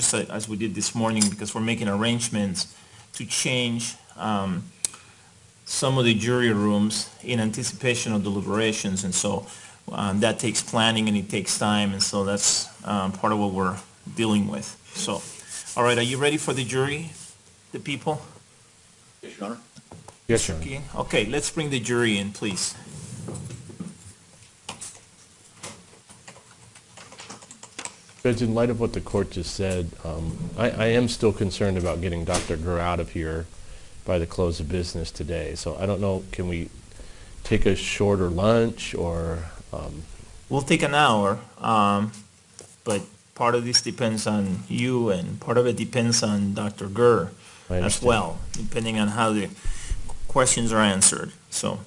just as we did this morning, because we're making arrangements to change some of the jury rooms in anticipation of deliberations, and so that takes planning and it takes time, and so that's part of what we're dealing with. So, all right, are you ready for the jury, the people? Yes, Your Honor. Yes, Your Honor. Okay, let's bring the jury in, please. Judge, in light of what the court just said, I am still concerned about getting Dr. Gurr out of here by the close of business today. So I don't know, can we take a shorter lunch or? We'll take an hour, but part of this depends on you, and part of it depends on Dr. Gurr as well, depending on how the questions are answered. So.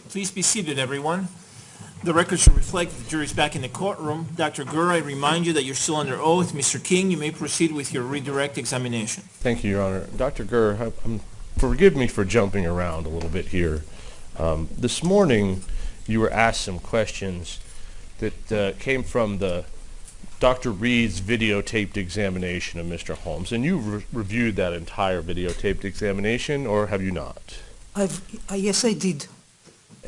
Please be seated, everyone. The record should reflect that the jury is back in the courtroom. Dr. Gurr, I remind you that you're still under oath. Mr. King, you may proceed with your redirect examination. Thank you, Your Honor. Dr. Gurr, forgive me for jumping around a little bit here. This morning, you were asked some questions that came from Dr. Reed's videotaped examination of Mr. Holmes, and you reviewed that entire videotaped examination, or have you not? Yes, I did.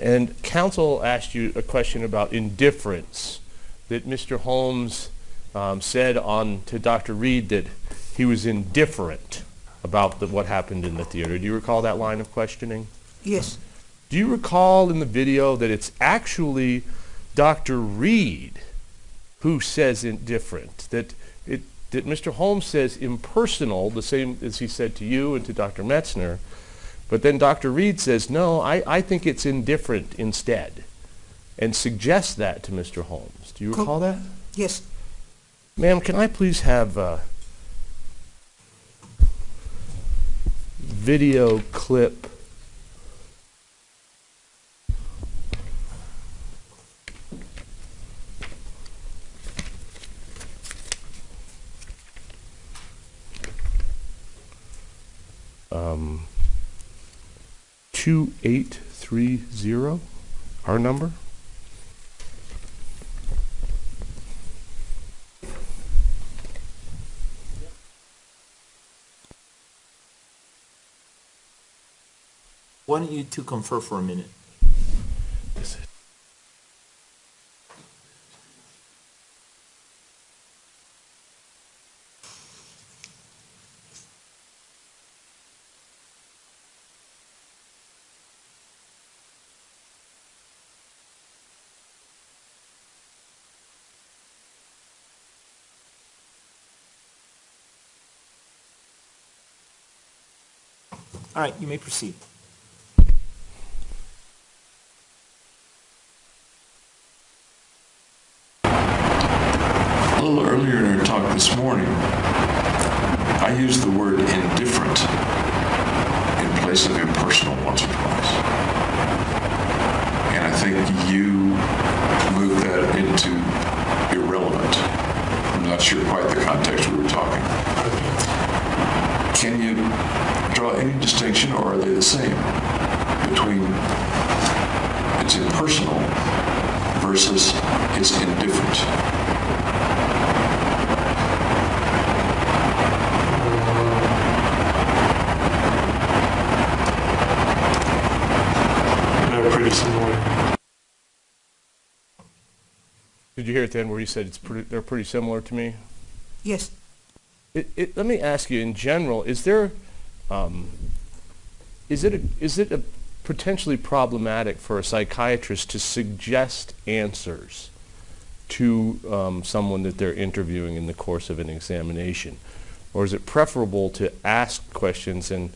And counsel asked you a question about indifference, that Mr. Holmes said to Dr. Reed that he was indifferent about what happened in the theater. Do you recall that line of questioning? Yes. Do you recall in the video that it's actually Dr. Reed who says indifferent, that Mr. Holmes says impersonal, the same as he said to you and to Dr. Metzner, but then Dr. Reed says, no, I think it's indifferent instead, and suggests that to Mr. Holmes. Do you recall that? Yes. Ma'am, can I please have video clip 2830, our number? Why don't you two confer for a minute? All right, you may proceed. A little earlier in our talk this morning, I used the word indifferent in place of impersonal once or twice. And I think you moved that into irrelevant. I'm not sure quite the context we were talking. Can you draw any distinction, or are they the same, between it's impersonal versus it's indifferent? They're pretty similar. Did you hear it then where he said they're pretty similar to me? Yes. Let me ask you, in general, is it a potentially problematic for a psychiatrist to suggest answers to someone that they're interviewing in the course of an examination? Or is it preferable to ask questions and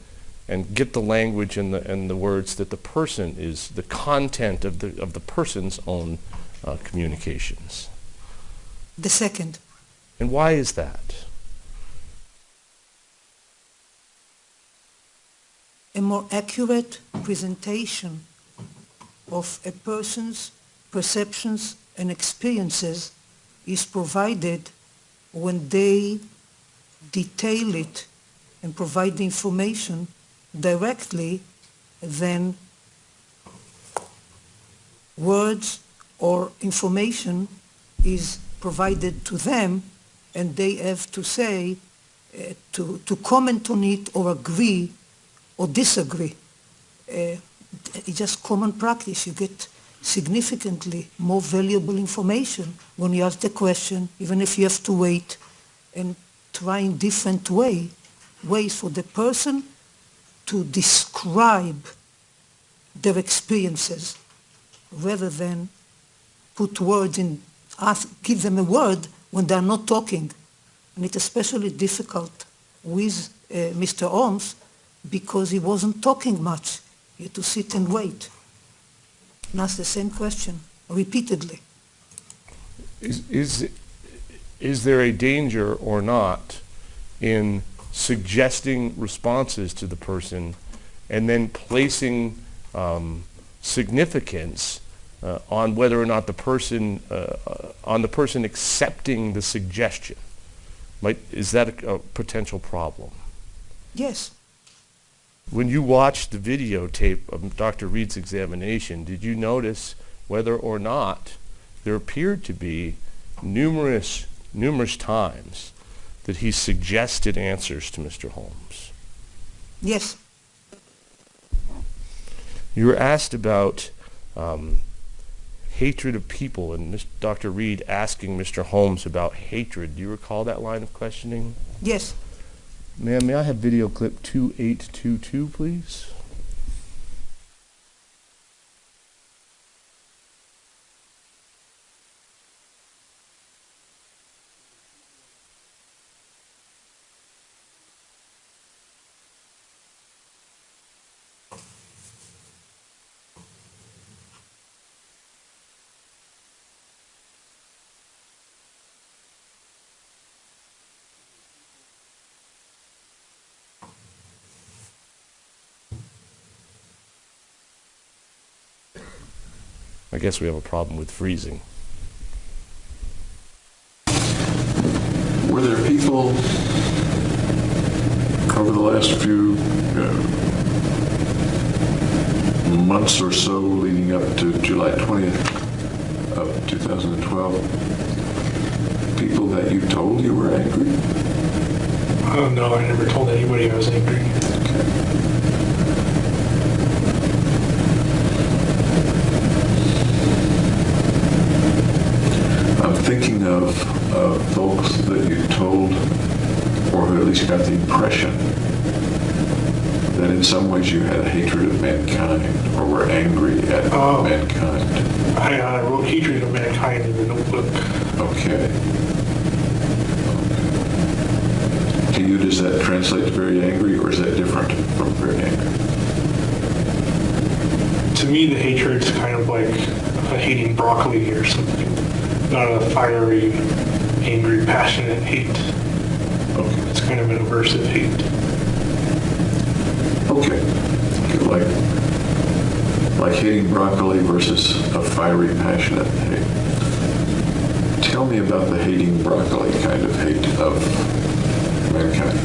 get the language and the words that the person is, the content of the person's own communications? The second. And why is that? A more accurate presentation of a person's perceptions and experiences is provided when they detail it and provide the information directly than words or information is provided to them and they have to say, to comment on it or agree or disagree. It's just common practice. You get significantly more valuable information when you ask the question, even if you have to wait and try in different ways for the person to describe their experiences rather than put words in, give them a word when they're not talking. And it's especially difficult with Mr. Holmes because he wasn't talking much. He had to sit and wait and ask the same question repeatedly. Is there a danger or not in suggesting responses to the person and then placing significance on whether or not the person accepting the suggestion? Is that a potential problem? Yes. When you watched the videotape of Dr. Reed's examination, did you notice whether or not there appeared to be numerous times that he suggested answers to Mr. Holmes? Yes. You were asked about hatred of people, and Dr. Reed asking Mr. Holmes about hatred. Do you recall that line of questioning? Yes. Ma'am, may I have video clip 2822, please? I guess we have a problem with freezing. Were there people over the last few months or so leading up to July 20th of 2012, people that you told you were angry? Oh no, I never told anybody I was angry. Okay. thinking of folks that you told, or who at least got the impression that in some ways you had a hatred of mankind, or were angry at mankind? I wrote Hatred of Mankind in the notebook. Okay. To you, does that translate to very angry, or is that different from very angry? To me, the hatred's kind of like hating broccoli or something. Not a fiery, angry, passionate hate. Okay. It's kind of an aversive hate. Okay. Like hating broccoli versus a fiery, passionate hate. Tell me about the hating broccoli kind of hate of mankind.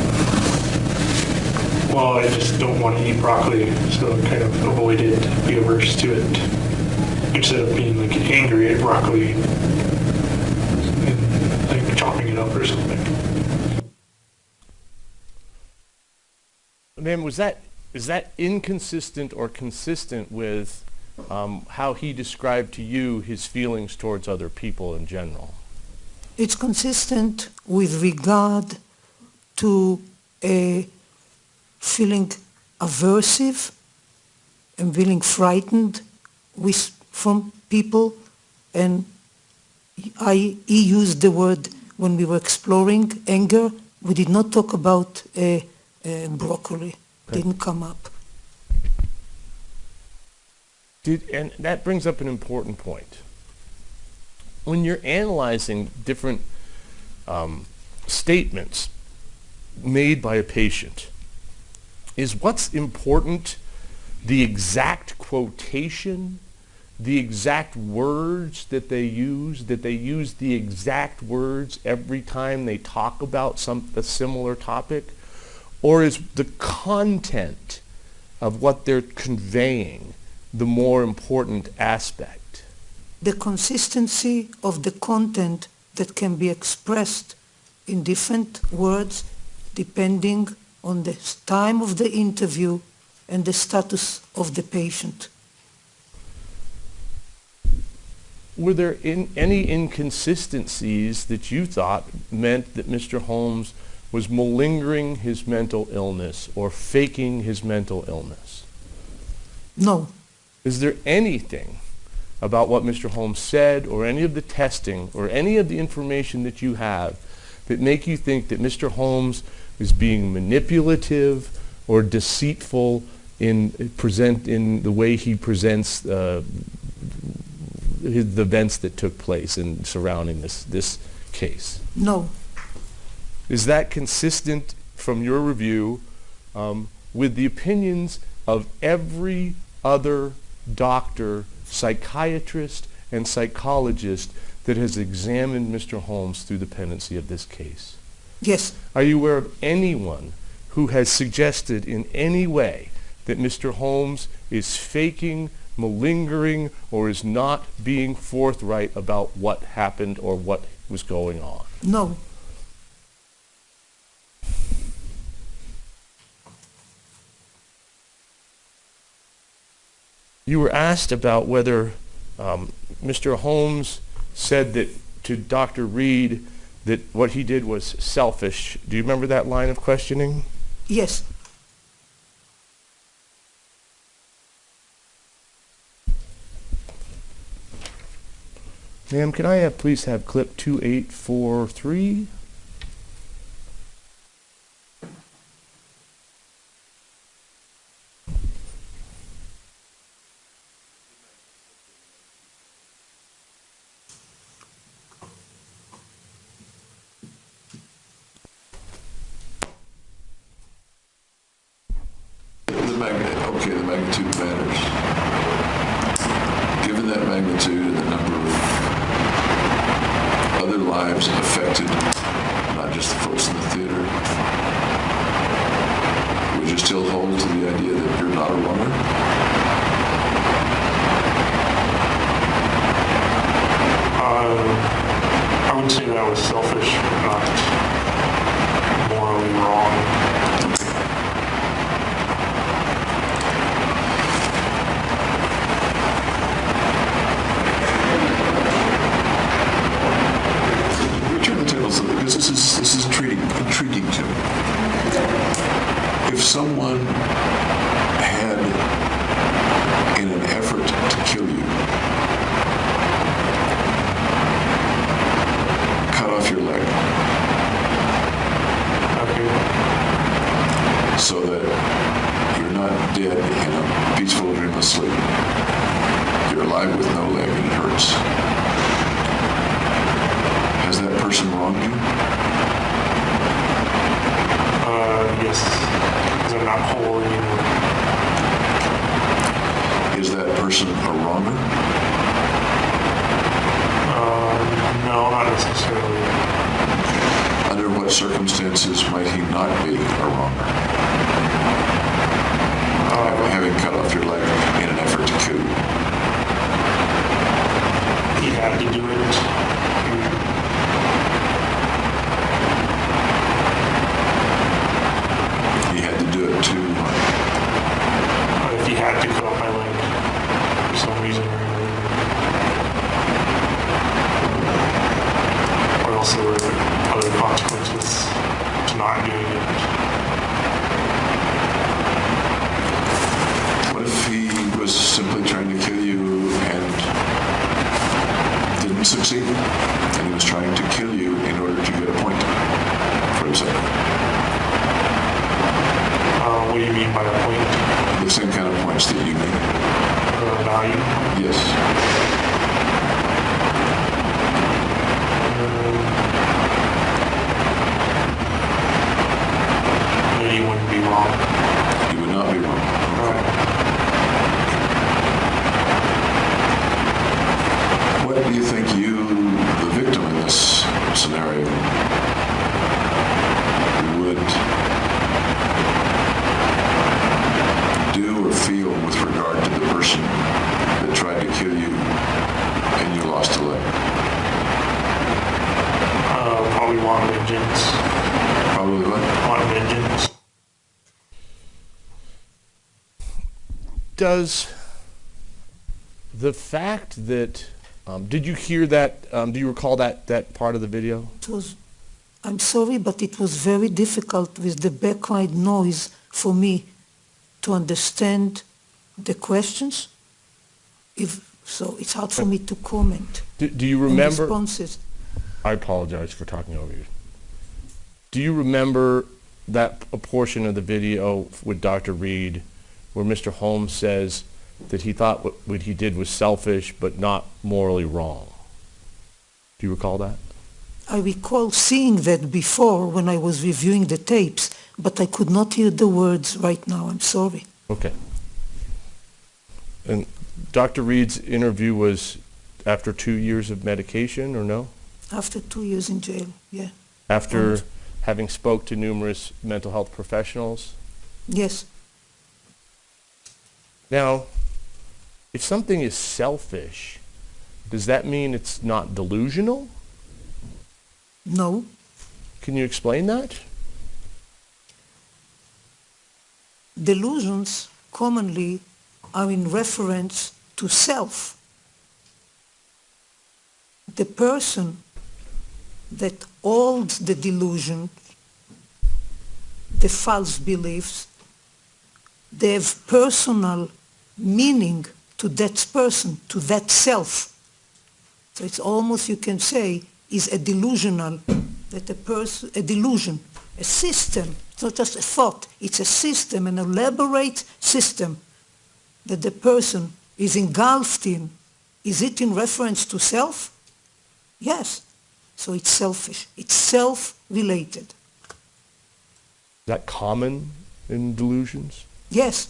Well, I just don't want to eat broccoli, so I kind of avoid it, be averse to it. Instead of being like angry at broccoli and like chopping it up or something. Ma'am, is that inconsistent or consistent with how he described to you his feelings towards other people in general? It's consistent with regard to a feeling aversive and feeling frightened from people, and he used the word when we were exploring anger. We did not talk about broccoli. Okay. Didn't come up. And that brings up an important point. When you're analyzing different statements made by a patient, is what's important the exact quotation, the exact words that they use the exact words every time they talk about a similar topic? Or is the content of what they're conveying the more important aspect? The consistency of the content that can be expressed in different words depending on the time of the interview and the status of the patient. Were there any inconsistencies that you thought meant that Mr. Holmes was malingering his mental illness or faking his mental illness? No. Is there anything about what Mr. Holmes said, or any of the testing, or any of the information that you have that make you think that Mr. Holmes is being manipulative or deceitful in the way he presents the events that took place in surrounding this case? No. Is that consistent from your review with the opinions of every other doctor, psychiatrist, and psychologist that has examined Mr. Holmes through the pendency of this case? Yes. Are you aware of anyone who has suggested in any way that Mr. Holmes is faking, malingering, or is not being forthright about what happened or what was going on? No. You were asked about whether Mr. Holmes said that to Dr. Reed that what he did was selfish. Do you remember that line of questioning? Yes. Ma'am, can I please have clip 2843? The magnitude matters. Given that magnitude and the number of other lives affected, not just the folks in the theater, would you still hold to the idea that you're not a runner? I would say that was selfish, but not morally wrong. someone had, in an effort to kill you, cut off your leg Okay. so that you're not dead in a peaceful dreamless sleep. You're alive with no leg and it hurts. Has that person wronged you? Yes. Because I'm not whole anymore. Is that person a wronger? No, not necessarily. Under what circumstances might he not be a wronger? Having cut off your leg in an effort to kill you. He had to do it. He had to do it too. If he had to cut off my leg for some reason or another. Or else there were other consequences to not doing it. What if he was simply trying to kill you and didn't succeed? And he was trying to kill you in order to get a point for himself. What do you mean by a point? The same kind of points that you make. Value? Yes. Then he wouldn't be wrong. You would not be wrong. What do you think you, the victim in this scenario, would do or feel with regard to the person that tried to kill you and you lost a leg? Probably want vengeance. Probably what? Want vengeance. Does the fact that, did you hear that, do you recall that part of the video? It was, I'm sorry, but it was very difficult with the background noise for me to understand the questions. So it's hard for me to comment Do you on remember? responses. I apologize for talking over you. Do you remember that a portion of the video with Dr. Reed where Mr. Holmes says that he thought what he did was selfish but not morally wrong? Do you recall that? I recall seeing that before when I was reviewing the tapes, but I could not hear the words right now. I'm sorry. Okay. And Dr. Reed's interview was after 2 years of medication, or no? After 2 years in jail, yeah. After having spoke to numerous mental health professionals? Yes. Now, if something is selfish, does that mean it's not delusional? No. Can you explain that? Delusions commonly are in reference to self. The person that holds the delusion, the false beliefs, they have personal meaning to that person, to that self. So it's almost, you can say, is a delusional, that a delusion, a system, it's not just a thought, it's a system, an elaborate system that the person is engulfed in. Is it in reference to self? Yes. So it's selfish. It's self-related. Is that common in delusions? Yes.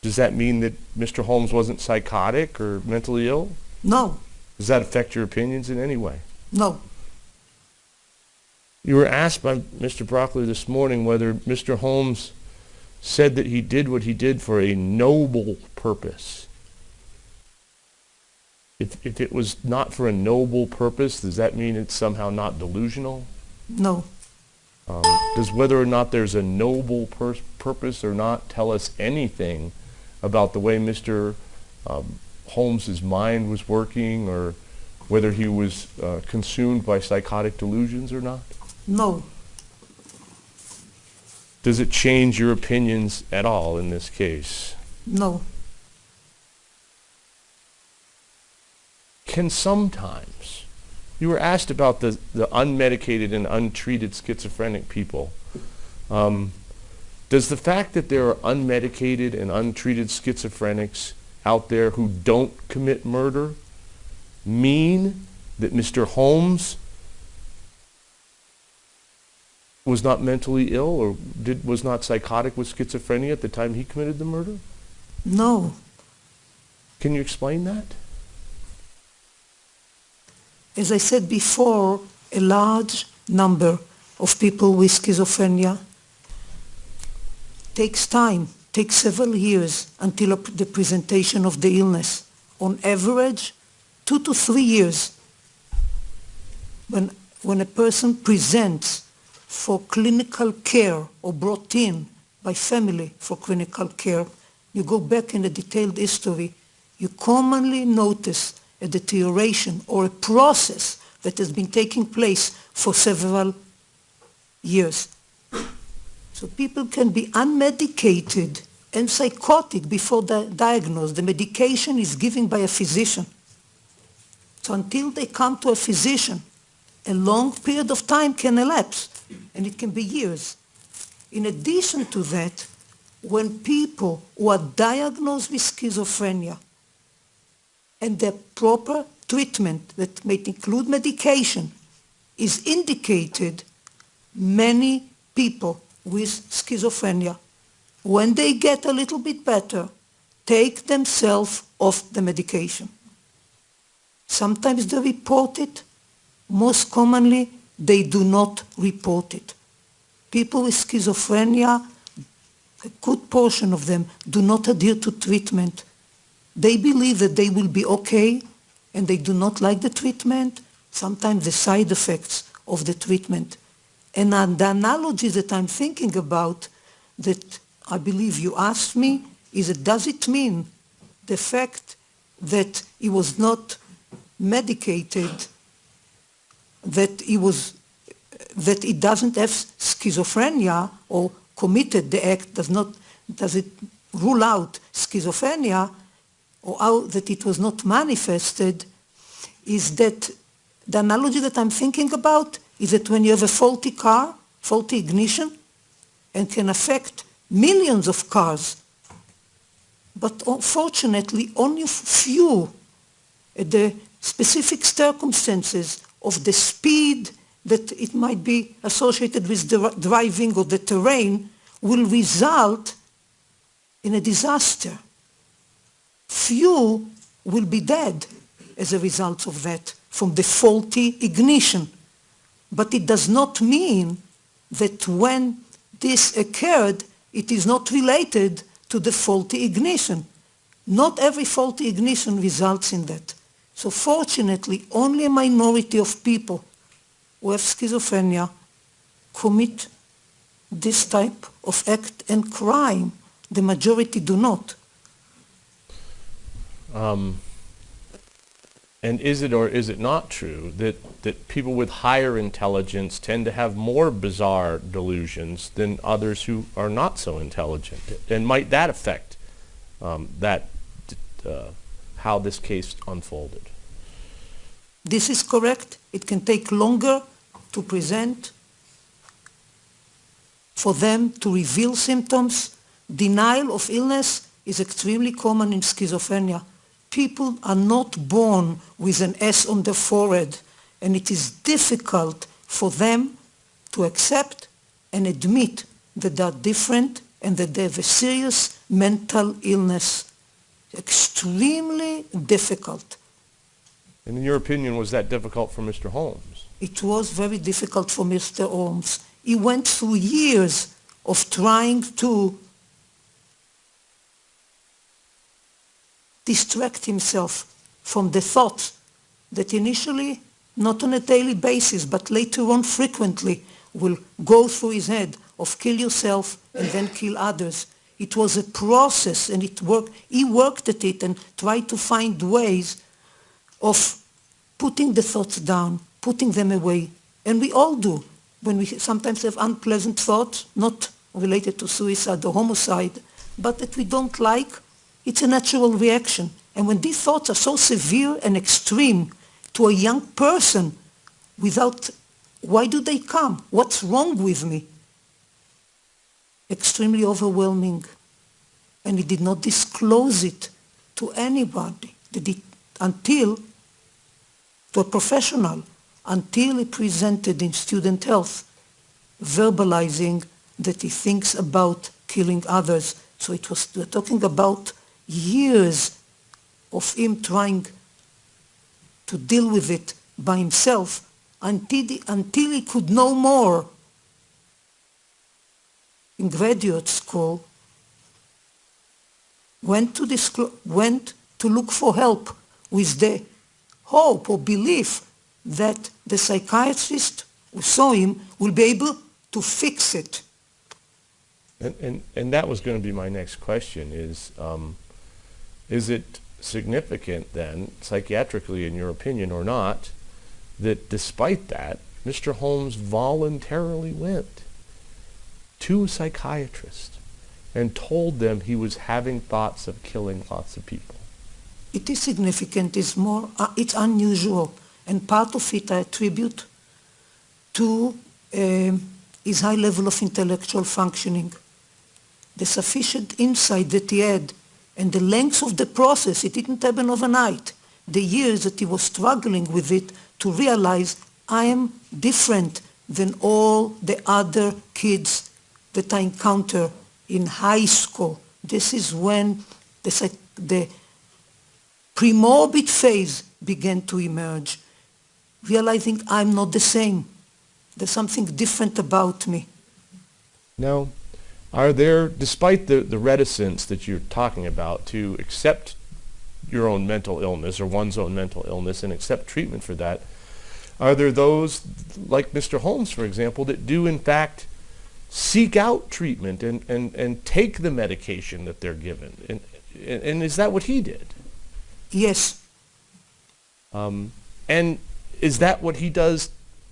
Does that mean that Mr. Holmes wasn't psychotic or mentally ill? No. Does that affect your opinions in any way? No. You were asked by Mr. Broccoli this morning whether Mr. Holmes said that he did what he did for a noble purpose. If it was not for a noble purpose, does that mean it's somehow not delusional? No. Does whether or not there's a noble purpose or not tell us anything about the way Mr. Holmes's mind was working, or whether he was consumed by psychotic delusions or not? No. Does it change your opinions at all in this case? No. Can sometimes, you were asked about the unmedicated and untreated schizophrenic people. Does the fact that there are unmedicated and untreated schizophrenics out there who don't commit murder mean that Mr. Holmes was not mentally ill or was not psychotic with schizophrenia at the time he committed the murder? No. Can you explain that? As I said before, a large number of people with schizophrenia takes time, takes several years until the presentation of the illness. On average, 2 to 3 years. When a person presents for clinical care or brought in by family for clinical care, you go back in the detailed history, you commonly notice a deterioration or a process that has been taking place for several years. So people can be unmedicated and psychotic before diagnosed. The medication is given by a physician. So until they come to a physician, a long period of time can elapse, and it can be years. In addition to that, when people who are diagnosed with schizophrenia and the proper treatment that may include medication is indicated, many people with schizophrenia, when they get a little bit better, take themselves off the medication. Sometimes they report it. Most commonly, they do not report it. People with schizophrenia, a good portion of them, do not adhere to treatment. They believe that they will be okay, and they do not like the treatment, sometimes the side effects of the treatment. And the analogy that I'm thinking about, that I believe you asked me, is that does it mean the fact that he was not medicated, that he doesn't have schizophrenia or committed the act, does it rule out schizophrenia, or that it was not manifested? Is that the analogy that I'm thinking about is that when you have a faulty car, faulty ignition, and can affect millions of cars, but unfortunately only few at the specific circumstances of the speed that it might be associated with driving or the terrain will result in a disaster. Few will be dead as a result of that, from the faulty ignition. But it does not mean that when this occurred, it is not related to the faulty ignition. Not every faulty ignition results in that. So fortunately, only a minority of people who have schizophrenia commit this type of act and crime. The majority do not. And is it or is it not true that people with higher intelligence tend to have more bizarre delusions than others who are not so intelligent? And might that affect how this case unfolded? This is correct. It can take longer to present, for them to reveal symptoms. Denial of illness is extremely common in schizophrenia. People are not born with an S on their forehead, and it is difficult for them to accept and admit that they are different and that they have a serious mental illness. Extremely difficult. And in your opinion, was that difficult for Mr. Holmes? It was very difficult for Mr. Holmes. He went through years of trying to distract himself from the thoughts that initially, not on a daily basis, but later on frequently, will go through his head of kill yourself and then kill others. It was a process, and he worked at it and tried to find ways of putting the thoughts down, putting them away. And we all do. When we sometimes have unpleasant thoughts, not related to suicide or homicide, but that we don't like, it's a natural reaction. And when these thoughts are so severe and extreme to a young person, why do they come? What's wrong with me? Extremely overwhelming. And he did not disclose it to anybody to a professional, until he presented in student health, verbalizing that he thinks about killing others. So we're talking about years of him trying to deal with it by himself until he could no more. In graduate school, went to look for help with the hope or belief that the psychiatrist who saw him will be able to fix it. And that was going to be my next question is it significant then, psychiatrically in your opinion or not, that despite that, Mr. Holmes voluntarily went to a psychiatrist and told them he was having thoughts of killing lots of people? It is significant, it's unusual, and part of it I attribute to his high level of intellectual functioning. The sufficient insight that he had and the length of the process, it didn't happen overnight. The years that he was struggling with it to realize I am different than all the other kids that I encounter in high school. This is when the premorbid phase began to emerge, realizing I'm not the same. There's something different about me. Now, are there, despite the reticence that you're talking about to accept your own mental illness or one's own mental illness and accept treatment for that, are there those, like Mr. Holmes, for example, that do in fact seek out treatment and take the medication that they're given? And is that what he did? Yes. And is that what he does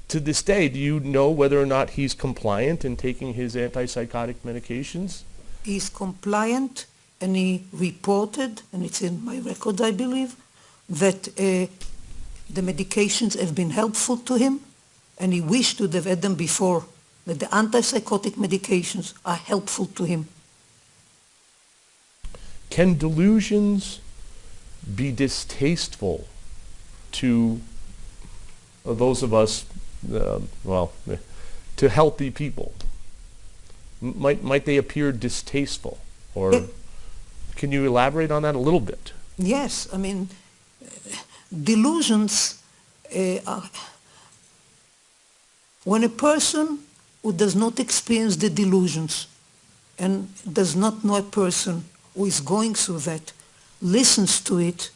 to this day? Do you know whether or not he's compliant in taking his antipsychotic medications? He's compliant, and he reported, and it's in my record, I believe, that the medications have been helpful to him, and he wished to have had them before, that the antipsychotic medications are helpful to him. Can delusions be distasteful to those of us, to healthy people? Might they appear distasteful? Or can you elaborate on that a little bit? Yes, I mean, delusions are, when a person who does not experience the delusions and does not know a person who is going through that, listens to it,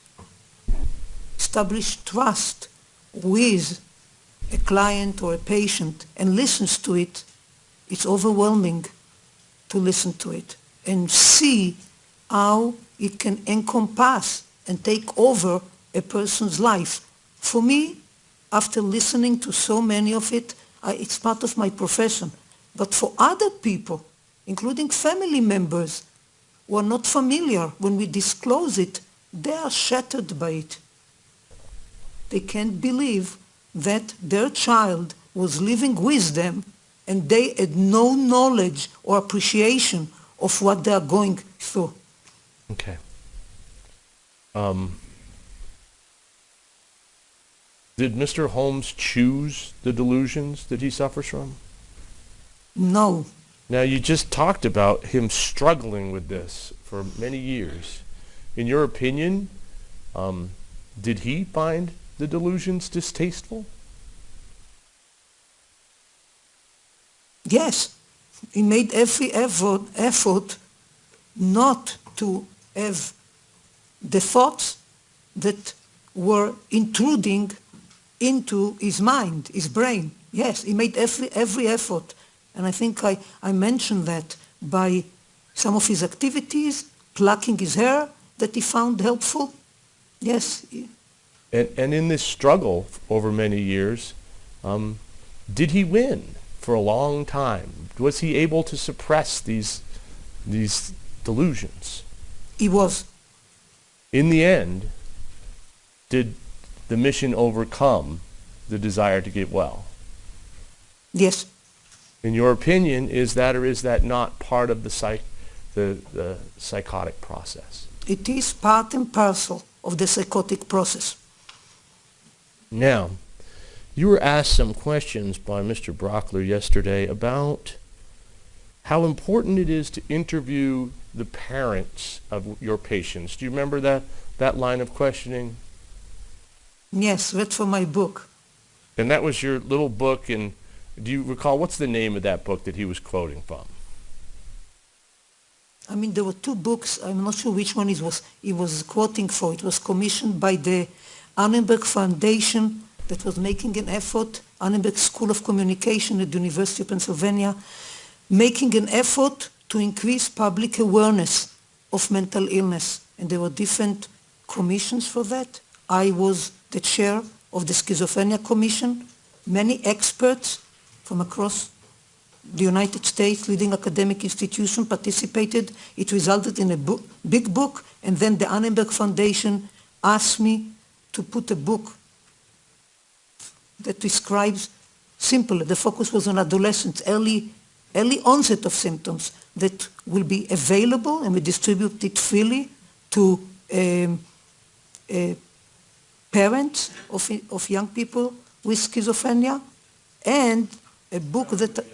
establish trust with a client or a patient and listens to it, it's overwhelming to listen to it and see how it can encompass and take over a person's life. For me, after listening to so many of it, it's part of my profession. But for other people, including family members who are not familiar, when we disclose it, they are shattered by it. They can't believe that their child was living with them and they had no knowledge or appreciation of what they are going through. Okay. Did Mr. Holmes choose the delusions that he suffers from? No. Now, you just talked about him struggling with this for many years. In your opinion, did he find the delusions distasteful? Yes. He made every effort not to have the thoughts that were intruding into his mind, his brain. Yes, he made every effort. And I think I mentioned that by some of his activities, plucking his hair, that he found helpful. Yes. And in this struggle over many years, did he win? for a long time. Was he able to suppress these delusions? He was. In the end, did the mission overcome the desire to get well? Yes. In your opinion, is that or is that not part of the psychotic process? It is part and parcel of the psychotic process. Now, you were asked some questions by Mr. Brockler yesterday about how important it is to interview the parents of your patients. Do you remember that line of questioning? Yes, read from my book. And that was your little book, and do you recall what's the name of that book that he was quoting from? I mean, there were two books. I'm not sure which one he was quoting for. It was commissioned by the Annenberg Foundation that was making an effort, Annenberg School of Communication at the University of Pennsylvania, making an effort to increase public awareness of mental illness. And there were different commissions for that. I was the chair of the Schizophrenia Commission. Many experts from across the United States, leading academic institutions participated. It resulted in a big book, and then the Annenberg Foundation asked me to put a book that describes simply, the focus was on adolescents, early onset of symptoms that will be available, and we distribute it freely to parents of young people with schizophrenia, and a book that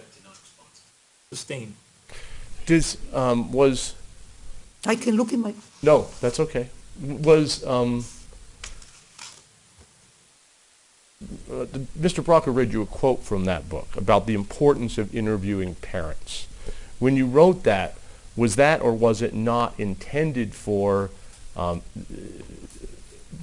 Sustained. Was... I can look in my... No, that's okay. Was... Mr. Brocker read you a quote from that book about the importance of interviewing parents. When you wrote that, was that or was it not intended for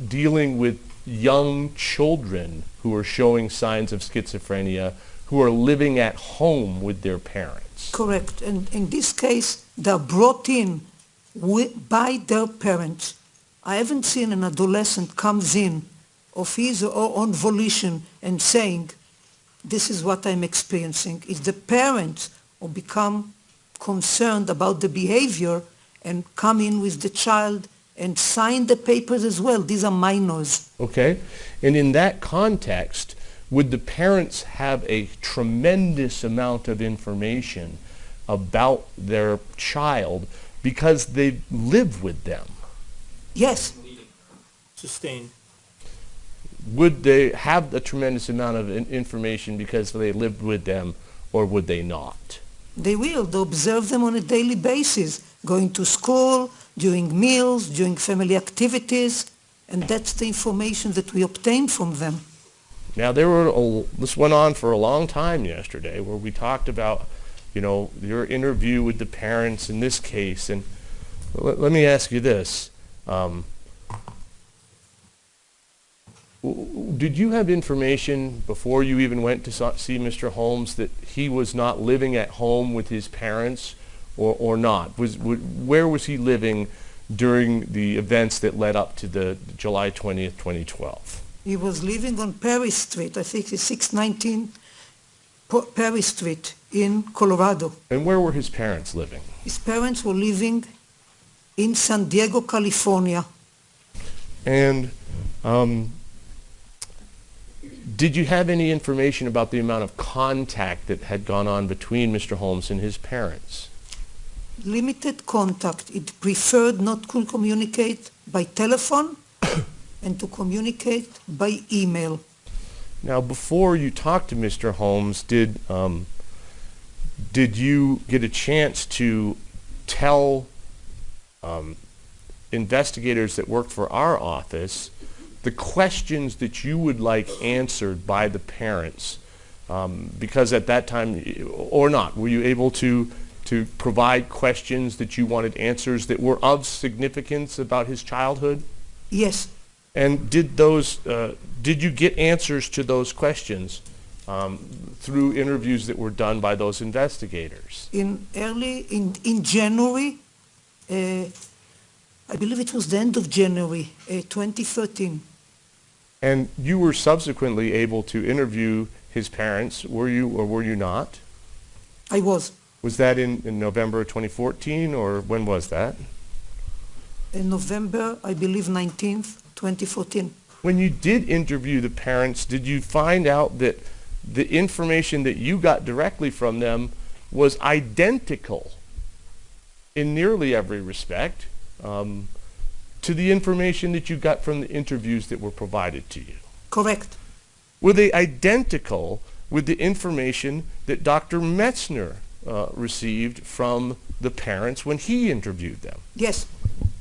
dealing with young children who are showing signs of schizophrenia, who are living at home with their parents? Correct. And in this case, they're brought in by their parents. I haven't seen an adolescent comes in of his or her own volition and saying, this is what I'm experiencing. It's the parents who become concerned about the behavior and come in with the child and sign the papers as well. These are minors. Okay. And in that context, would the parents have a tremendous amount of information about their child because they live with them? Yes. Sustained. Would they have a tremendous amount of information because they lived with them, or would they not? They will. They observe them on a daily basis, going to school, during meals, during family activities, and that's the information that we obtain from them. Now, this went on for a long time yesterday, where we talked about, your interview with the parents in this case. And let me ask you this. Did you have information before you even went to see Mr. Holmes that he was not living at home with his parents or not? Where was he living during the events that led up to the July 20th, 2012? He was living on Perry Street, I think it's 619 Perry Street in Colorado. And where were his parents living? His parents were living in San Diego, California. And did you have any information about the amount of contact that had gone on between Mr. Holmes and his parents? Limited contact. It preferred not to communicate by telephone and to communicate by email. Now, before you talked to Mr. Holmes, did you get a chance to tell investigators that worked for our office the questions that you would like answered by the parents? Because at that time, or not, were you able to provide questions that you wanted answers that were of significance about his childhood? Yes. And did you get answers to those questions through interviews that were done by those investigators? In January, I believe it was the end of January 2013. And you were subsequently able to interview his parents, were you or were you not? I was. Was that in November of 2014, or when was that? In November, I believe 19th, 2014. When you did interview the parents, did you find out that the information that you got directly from them was identical in nearly every respect to the information that you got from the interviews that were provided to you? Correct. Were they identical with the information that Dr. Metzner received from the parents when he interviewed them? Yes.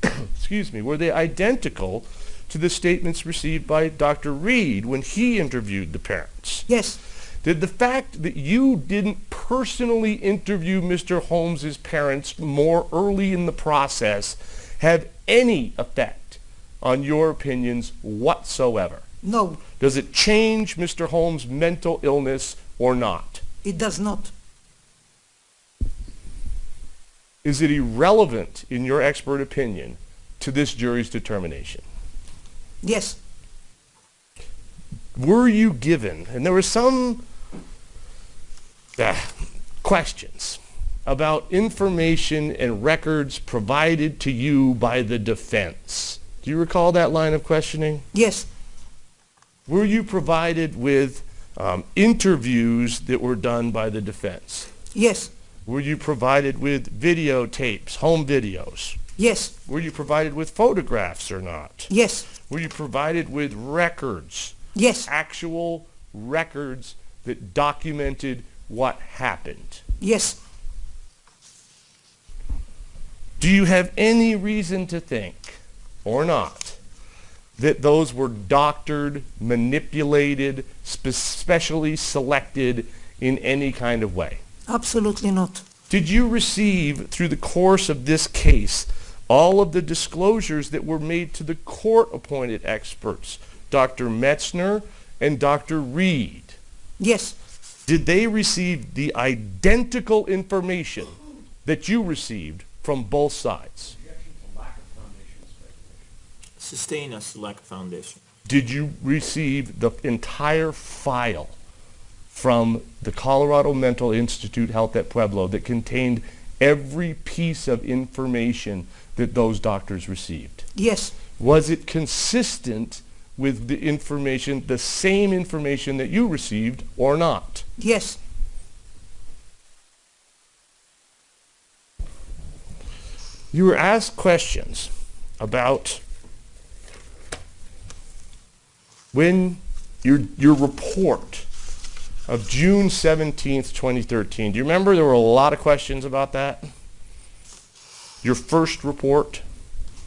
Excuse me. Were they identical to the statements received by Dr. Reed when he interviewed the parents? Yes. Did the fact that you didn't personally interview Mr. Holmes's parents more early in the process have any effect on your opinions whatsoever? No, Does it change Mr. Holmes' mental illness or not? it does not. Is it irrelevant, in your expert opinion, to this jury's determination? Yes. Were you given, and there were some questions about information and records provided to you by the defense. Do you recall that line of questioning? Yes. Were you provided with interviews that were done by the defense? Yes. Were you provided with videotapes, home videos? Yes. Were you provided with photographs or not? Yes. Were you provided with records, Yes. actual records that documented what happened? Yes. Do you have any reason to think, or not, that those were doctored, manipulated, specially selected in any kind of way? Absolutely not. Did you receive, through the course of this case, all of the disclosures that were made to the court-appointed experts, Dr. Metzner and Dr. Reed? Yes. Did they receive the identical information that you received from both sides? Sustain us lack of foundation. Did you receive the entire file from the Colorado Mental Institute Health at Pueblo that contained every piece of information that those doctors received? Yes. Was it consistent with the information, the same information that you received, or not? Yes. You were asked questions about when your report of June 17th, 2013. Do you remember there were a lot of questions about that? Your first report?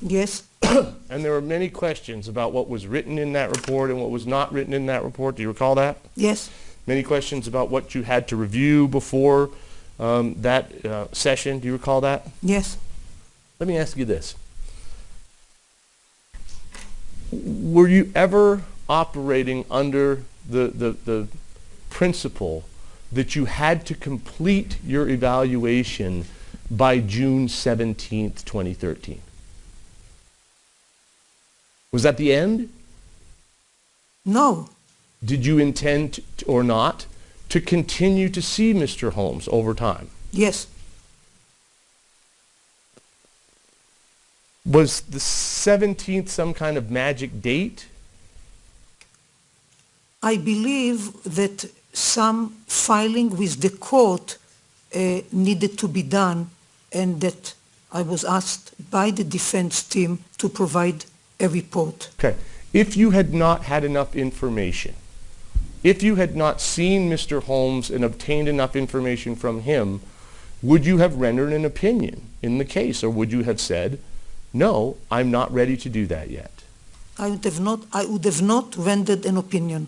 Yes. And there were many questions about what was written in that report and what was not written in that report. Do you recall that? Yes. Many questions about what you had to review before that session. Do you recall that? Yes. Let me ask you this. Were you ever operating under the principle that you had to complete your evaluation by June 17th, 2013? Was that the end? No. Did you intend or not to continue to see Mr. Holmes over time? Yes. Was the 17th some kind of magic date? I believe that some filing with the court needed to be done, and that I was asked by the defense team to provide a report. Okay. If you had not had enough information, if you had not seen Mr. Holmes and obtained enough information from him, would you have rendered an opinion in the case, or would you have said, no, I'm not ready to do that yet? I would have not rendered an opinion.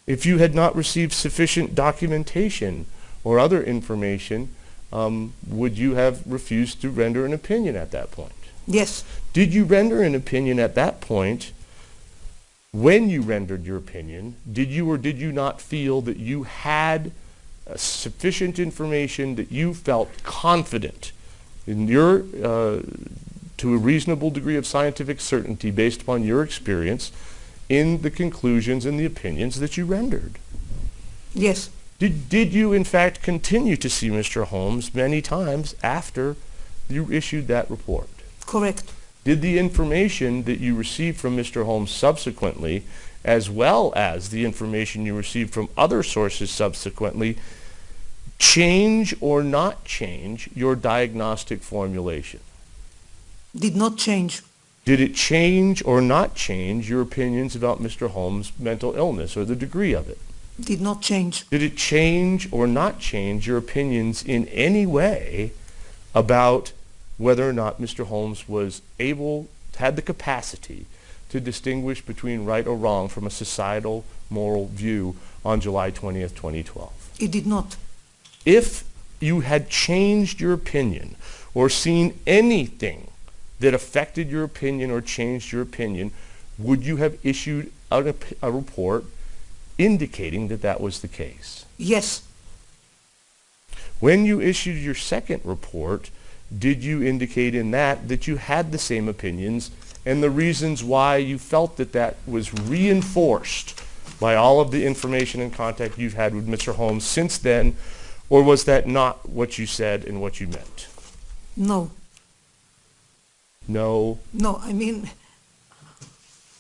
If you had not received sufficient documentation or other information, would you have refused to render an opinion at that point? Yes. Did you render an opinion at that point? When you rendered your opinion, did you or did you not feel that you had sufficient information that you felt confident in your, to a reasonable degree of scientific certainty based upon your experience in the conclusions and the opinions that you rendered? Yes, Did you in fact continue to see Mr. Holmes many times after you issued that report? correct. Did the information that you received from Mr. Holmes subsequently, as well as the information you received from other sources subsequently, change or not change your diagnostic formulation? Did not change. Did it change or not change your opinions about Mr. Holmes' mental illness or the degree of it? Did not change. Did it change or not change your opinions in any way about whether or not Mr. Holmes was had the capacity to distinguish between right or wrong from a societal moral view on July 20th, 2012? It did not. If you had changed your opinion or seen anything that affected your opinion or changed your opinion, would you have issued a report indicating that that was the case? Yes, When you issued your second report, did you indicate in that you had the same opinions and the reasons why you felt that that was reinforced by all of the information and contact you've had with Mr. Holmes since then, or was that not what you said and what you meant? no. No. No, I mean,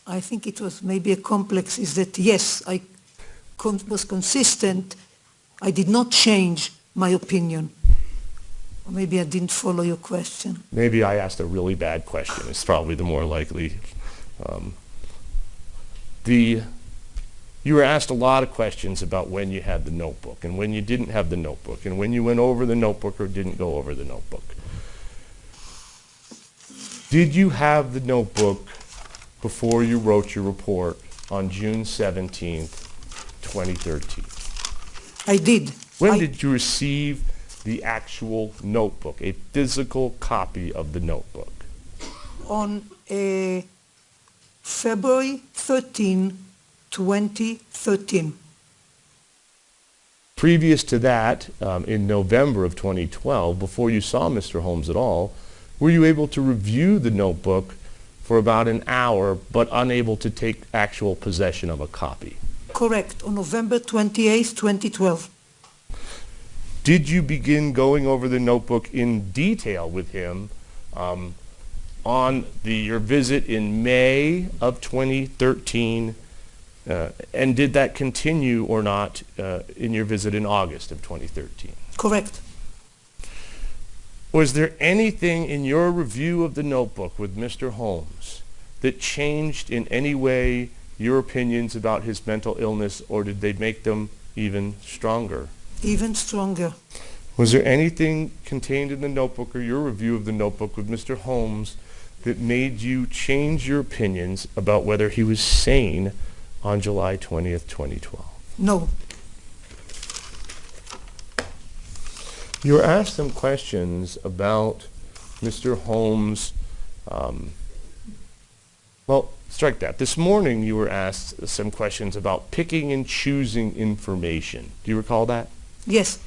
I think it was maybe a complex, is that yes, I was consistent. I did not change my opinion. Or maybe I didn't follow your question. Maybe I asked a really bad question. It's probably the more likely. You were asked a lot of questions about when you had the notebook and when you didn't have the notebook and when you went over the notebook or didn't go over the notebook. Did you have the notebook before you wrote your report on June 17th, 2013? I did. When did you receive the actual notebook, a physical copy of the notebook? On February 13, 2013. Previous to that, in November of 2012, before you saw Mr. Holmes at all, were you able to review the notebook for about an hour but unable to take actual possession of a copy? Correct, on November 28, 2012. Did you begin going over the notebook in detail with him on your visit in May of 2013, and did that continue or not in your visit in August of 2013? Correct. Was there anything in your review of the notebook with Mr. Holmes that changed in any way your opinions about his mental illness, or did they make them even stronger? Even stronger. Was there anything contained in the notebook or your review of the notebook with Mr. Holmes that made you change your opinions about whether he was sane on July 20th, 2012? No. You were asked some questions about Mr. Holmes. Well, strike that. This morning you were asked some questions about picking and choosing information. Do you recall that? Yes.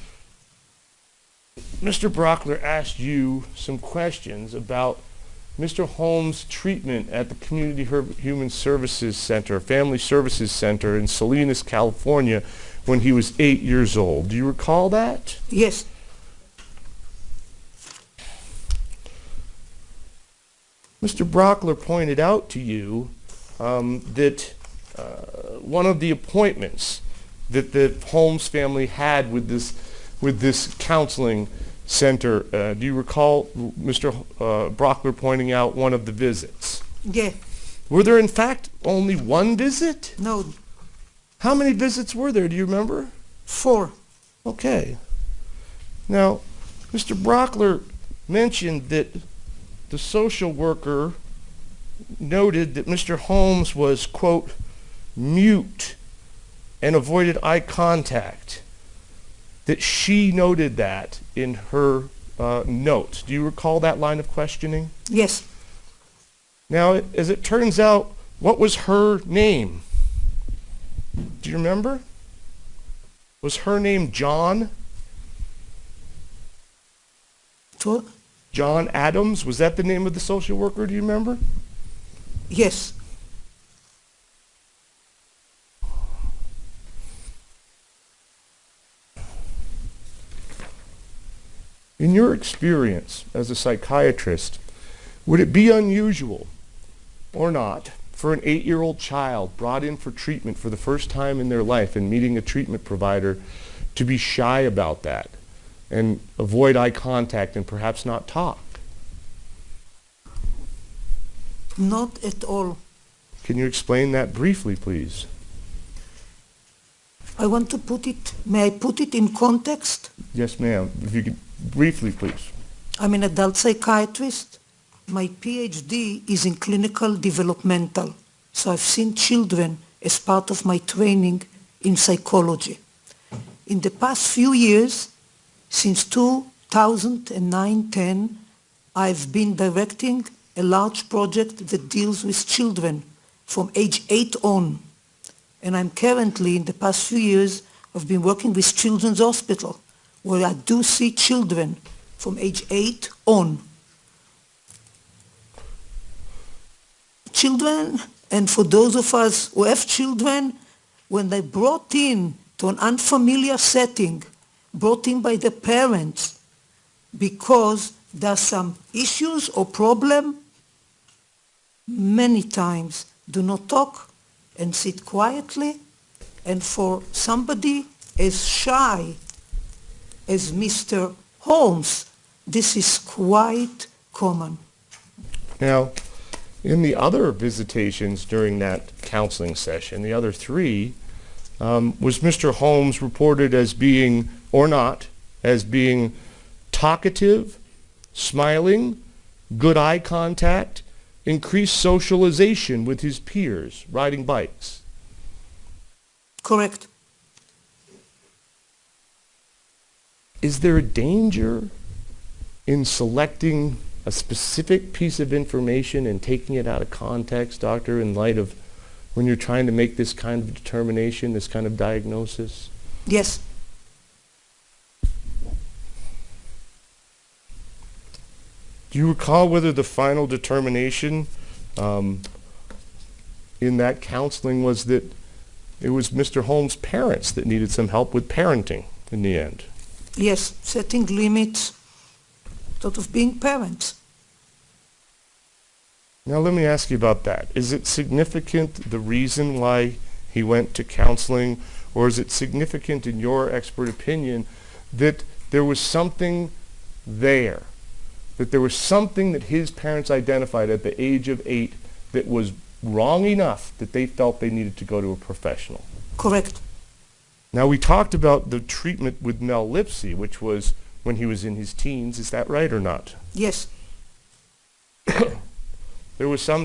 Mr. Brockler asked you some questions about Mr. Holmes' treatment at the Community Human Services Center, Family Services Center in Salinas, California, when he was 8 years old. Do you recall that? Yes. Mr. Brockler pointed out to you that one of the appointments that the Holmes family had with this counseling center, do you recall Mr. Brockler pointing out one of the visits? Yeah. Were there in fact only one visit? No. How many visits were there? Do you remember? 4. Okay. Now, Mr. Brockler mentioned that the social worker noted that Mr. Holmes was, quote, mute and avoided eye contact, that she noted that in her notes. Do you recall that line of questioning? Yes. Now, as it turns out, what was her name? Do you remember? Was her name John? John Adams? Was that the name of the social worker? Do you remember? Yes. In your experience as a psychiatrist, would it be unusual or not for an 8-year-old child brought in for treatment for the first time in their life and meeting a treatment provider to be shy about that and avoid eye contact and perhaps not talk? Not at all. Can you explain that briefly, please? I want to may I put it in context? Yes, ma'am. If you could briefly, please. I'm an adult psychiatrist. My PhD is in clinical developmental, so I've seen children as part of my training in psychology. In the past few years, since 2009-10, I've been directing a large project that deals with children from age 8 on. And I'm currently, in the past few years, I've been working with Children's Hospital, where I do see children from age 8 on. Children, and for those of us who have children, when they're brought in to an unfamiliar setting, brought in by the parents, because there's some issues or problem, many times do not talk and sit quietly, and for somebody as shy as Mr. Holmes, this is quite common. Now, in the other visitations during that counseling session, the other 3, was Mr. Holmes reported as being, or not, as being talkative, smiling, good eye contact, increased socialization with his peers, riding bikes? Correct. Is there a danger in selecting a specific piece of information and taking it out of context, doctor, in light of when you're trying to make this kind of determination, this kind of diagnosis? Yes. Do you recall whether the final determination in that counseling was that it was Mr. Holmes' parents that needed some help with parenting in the end? Yes, setting limits, sort of being parents. Now let me ask you about that. Is it significant, the reason why he went to counseling, or is it significant in your expert opinion that there was something there, that there was something that his parents identified at the age of 8 that was wrong enough that they felt they needed to go to a professional? Correct. Now we talked about the treatment with Mel Lipsy, which was when he was in his teens. Is that right or not? Yes. There was a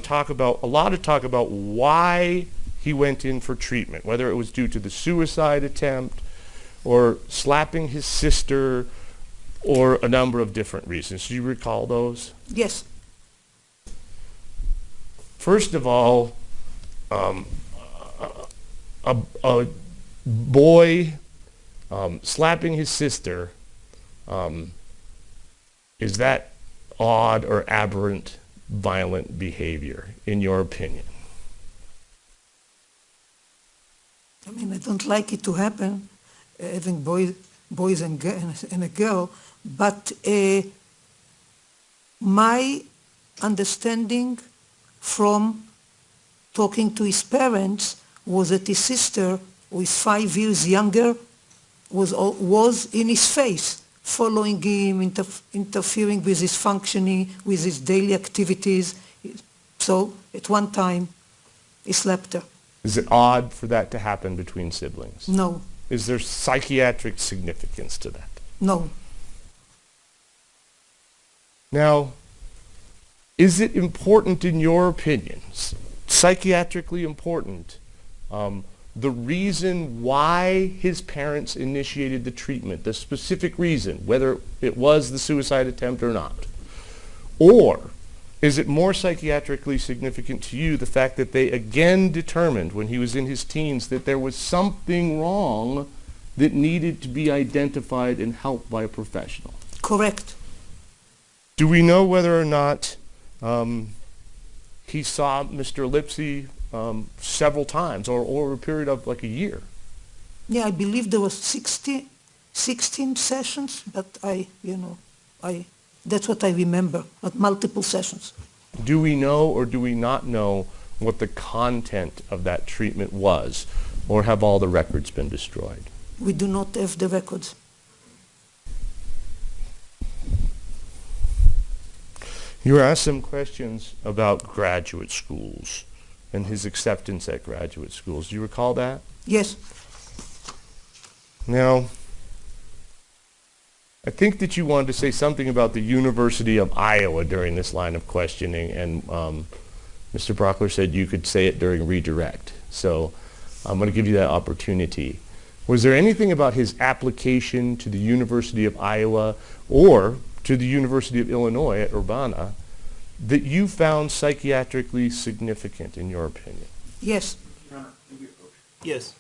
lot of talk about why he went in for treatment, whether it was due to the suicide attempt or slapping his sister or a number of different reasons. Do you recall those? Yes. First of all, a boy slapping his sister, is that odd or aberrant violent behavior, in your opinion? I mean, I don't like it to happen, having boys and a girl, but my understanding from talking to his parents was that his sister, who is 5 years younger, was in his face, following him, interfering with his functioning, with his daily activities. So at one time, he slapped her. Is it odd for that to happen between siblings? No. Is there psychiatric significance to that? No. Now, is it important in your opinion, psychiatrically important, the reason why his parents initiated the treatment, the specific reason, whether it was the suicide attempt or not? Or is it more psychiatrically significant to you the fact that they again determined when he was in his teens that there was something wrong that needed to be identified and helped by a professional? Correct. Do we know whether or not he saw Mr. Lipsy several times or over a period of like a year? Yeah, I believe there was 16 sessions, but That's what I remember, at multiple sessions. Do we know or do we not know what the content of that treatment was, or have all the records been destroyed? We do not have the records. You were asked some questions about graduate schools and his acceptance at graduate schools. Do you recall that? Yes, Now, I think that you wanted to say something about the University of Iowa during this line of questioning, and Mr. Brockler said you could say it during redirect. So I'm going to give you that opportunity. Was there anything about his application to the University of Iowa or to the University of Illinois at Urbana that you found psychiatrically significant in your opinion? yes. Yes.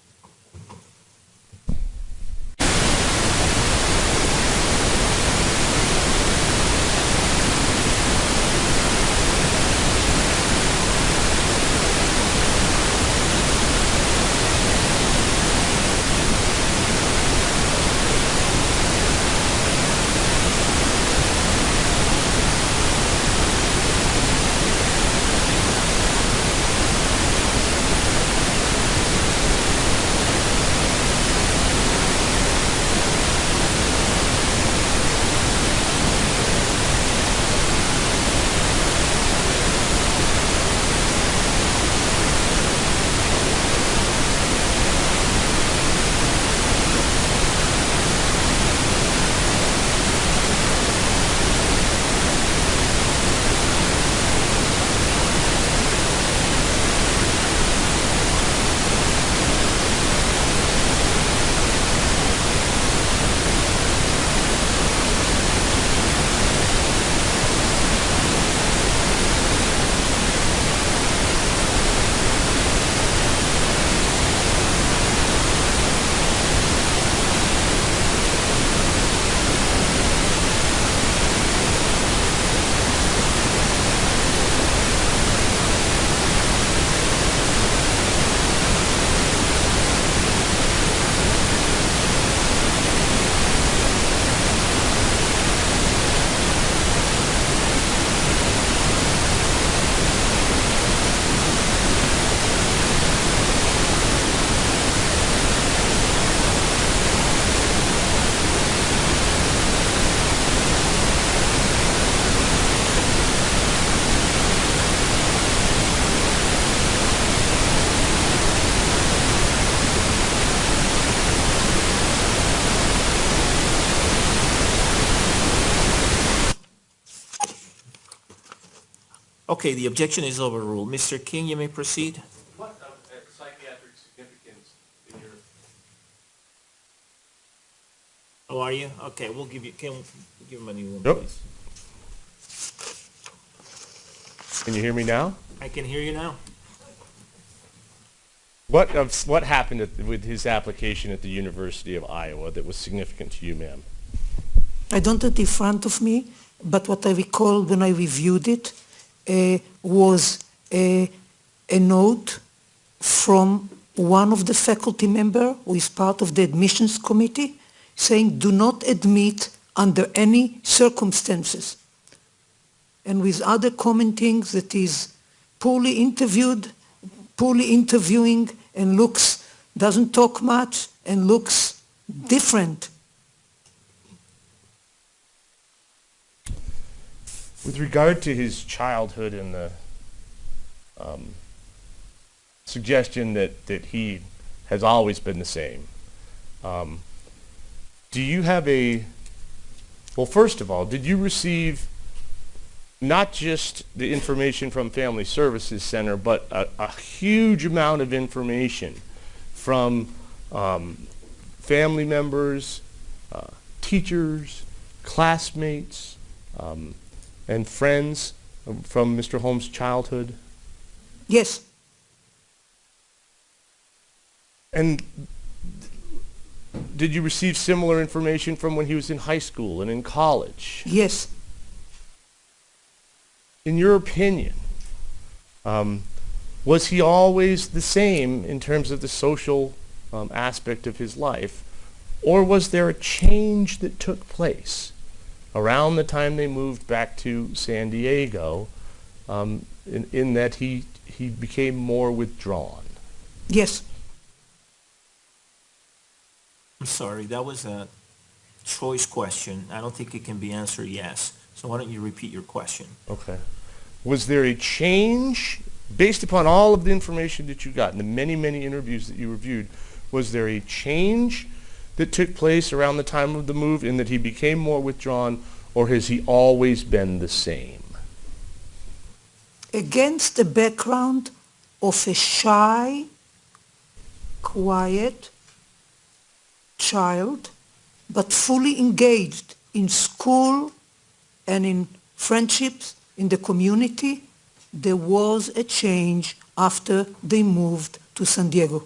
Okay, the objection is overruled. Mr. King, you may proceed. What of psychiatric significance in your... Oh, are you? Okay, we'll give you, give him a new one, Yep. please. Can you hear me now? I can hear you now. What happened with his application at the University of Iowa that was significant to you, ma'am? I don't have it in front of me, but what I recall when I reviewed it was a note from one of the faculty member who is part of the admissions committee saying do not admit under any circumstances. And with other commenting that is poorly interviewing and doesn't talk much and looks different. With regard to his childhood and the suggestion that he has always been the same, do you have well, first of all, did you receive not just the information from Family Services Center, but a huge amount of information from family members, teachers, classmates, and friends from Mr. Holmes' childhood? Yes, And did you receive similar information from when he was in high school and in college? yes. In your opinion, was he always the same in terms of the social aspect of his life, or was there a change that took place around the time they moved back to San Diego, in that he became more withdrawn. Yes. I'm sorry, that was a choice question. I don't think it can be answered yes. So why don't you repeat your question? Okay. Was there a change, based upon all of the information that you got and the many, many interviews that you reviewed, was there a change that took place around the time of the move in that he became more withdrawn, or has he always been the same? Against the background of a shy, quiet child, but fully engaged in school and in friendships in the community, there was a change after they moved to San Diego.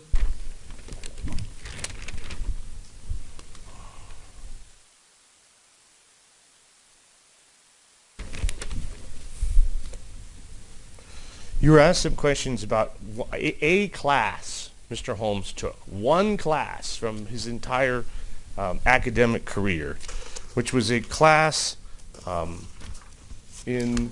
You were asked some questions about a class Mr. Holmes took, one class from his entire academic career, which was a class in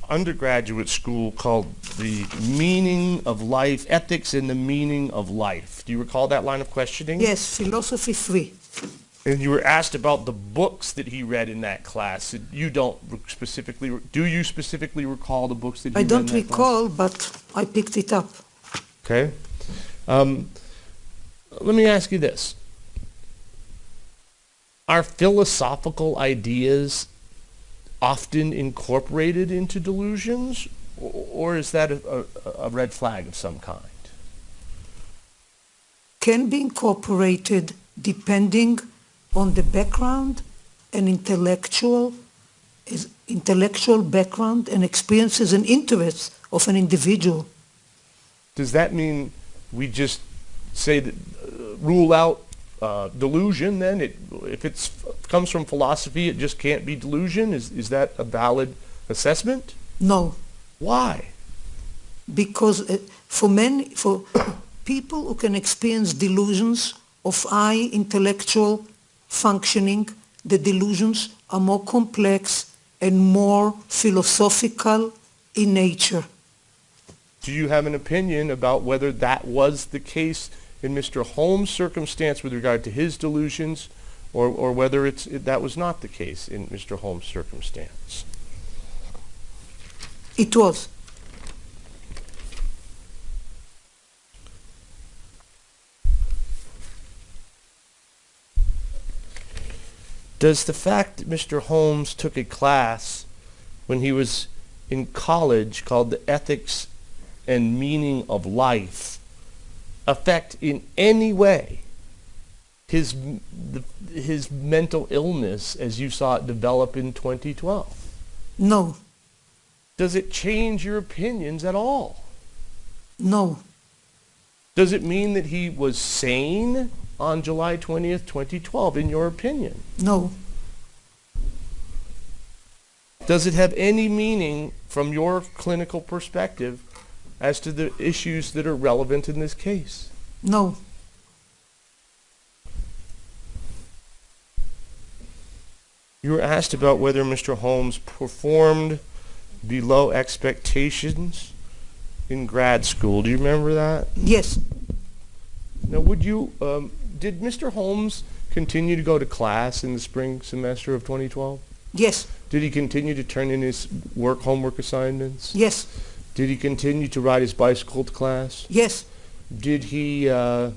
undergraduate school called The Meaning of Life, Ethics and the Meaning of Life. Do you recall that line of questioning? Yes, Philosophy 3. And you were asked about the books that he read in that class. You don't specifically, do you specifically recall the books that he I read don't in that class? recall, but I picked it up. Okay. Let me ask you this. Are philosophical ideas often incorporated into delusions, or is that a red flag of some kind? Can be incorporated depending on the background and intellectual background and experiences and interests of an individual. Does that mean we just say that rule out delusion then? If it comes from philosophy, it just can't be delusion? Is that a valid assessment? No, Why? because for people who can experience delusions of high intellectual functioning, the delusions are more complex and more philosophical in nature. Do you have an opinion about whether that was the case in Mr. Holmes' circumstance with regard to his delusions, or whether that was not the case in Mr. Holmes' circumstance? It was. Does the fact that Mr. Holmes took a class when he was in college called the Ethics and Meaning of Life affect in any way his mental illness as you saw it develop in 2012? No, Does it change your opinions at all? no, Does it mean that he was sane on July 20th, 2012, in your opinion? no, Does it have any meaning from your clinical perspective as to the issues that are relevant in this case? no, You were asked about whether Mr. Holmes performed below expectations in grad school. Do you remember that? yes, Now, did Mr. Holmes continue to go to class in the spring semester of 2012? yes, Did he continue to turn in his homework assignments? yes, Did he continue to ride his bicycle to class? yes, Did he, well,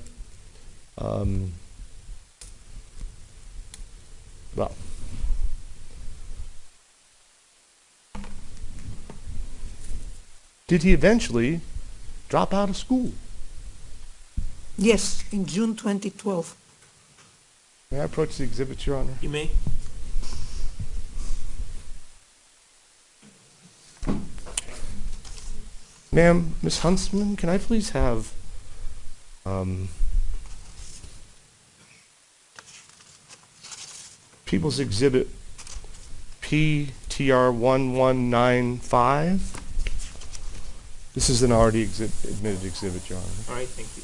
did he eventually drop out of school? yes, in June 2012. May I approach the exhibit, Your Honor? You may. Ma'am, Ms. Huntsman, can I please have People's Exhibit PTR 1195? This is an already admitted exhibit, Your Honor. All right, thank you.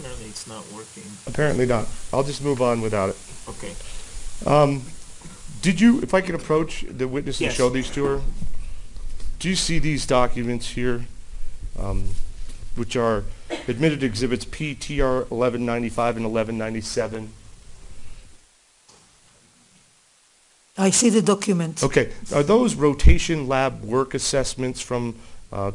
Apparently it's not working. Apparently not. I'll just move on without it. Okay. Did you, if I could approach the witness and Yes. show these to her? Do you see these documents here, which are admitted exhibits PTR 1195 and 1197? I see the document. Okay. Are those rotation lab work assessments from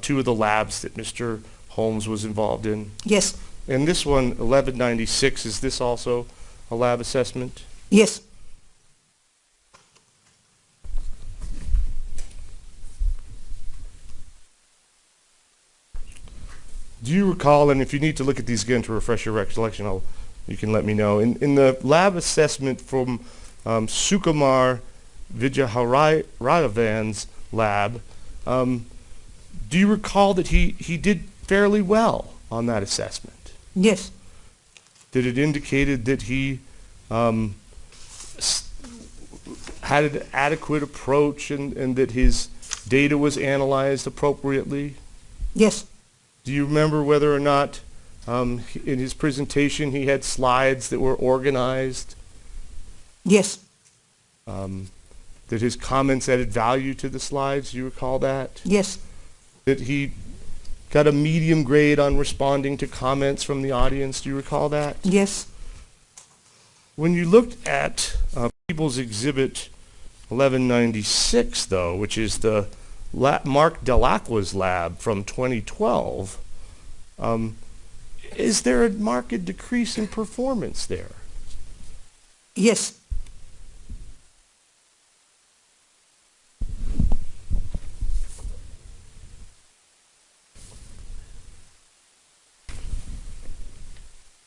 two of the labs that Mr. Holmes was involved in? Yes, And this one, 1196, is this also a lab assessment? yes, Do you recall, and if you need to look at these again to refresh your recollection, you can let me know. In the lab assessment from Sukumar Vijayaraghavan's lab, do you recall that he did fairly well on that assessment? yes, That it indicated that he had an adequate approach and that his data was analyzed appropriately? yes, Do you remember whether or not in his presentation he had slides that were organized, yes, that his comments added value to the slides? Do you recall that? yes, That he got a medium grade on responding to comments from the audience? Do you recall that? yes, When you looked at People's Exhibit 1196, though, which is the Mark Delacqua's lab from 2012, is there a marked decrease in performance there? yes,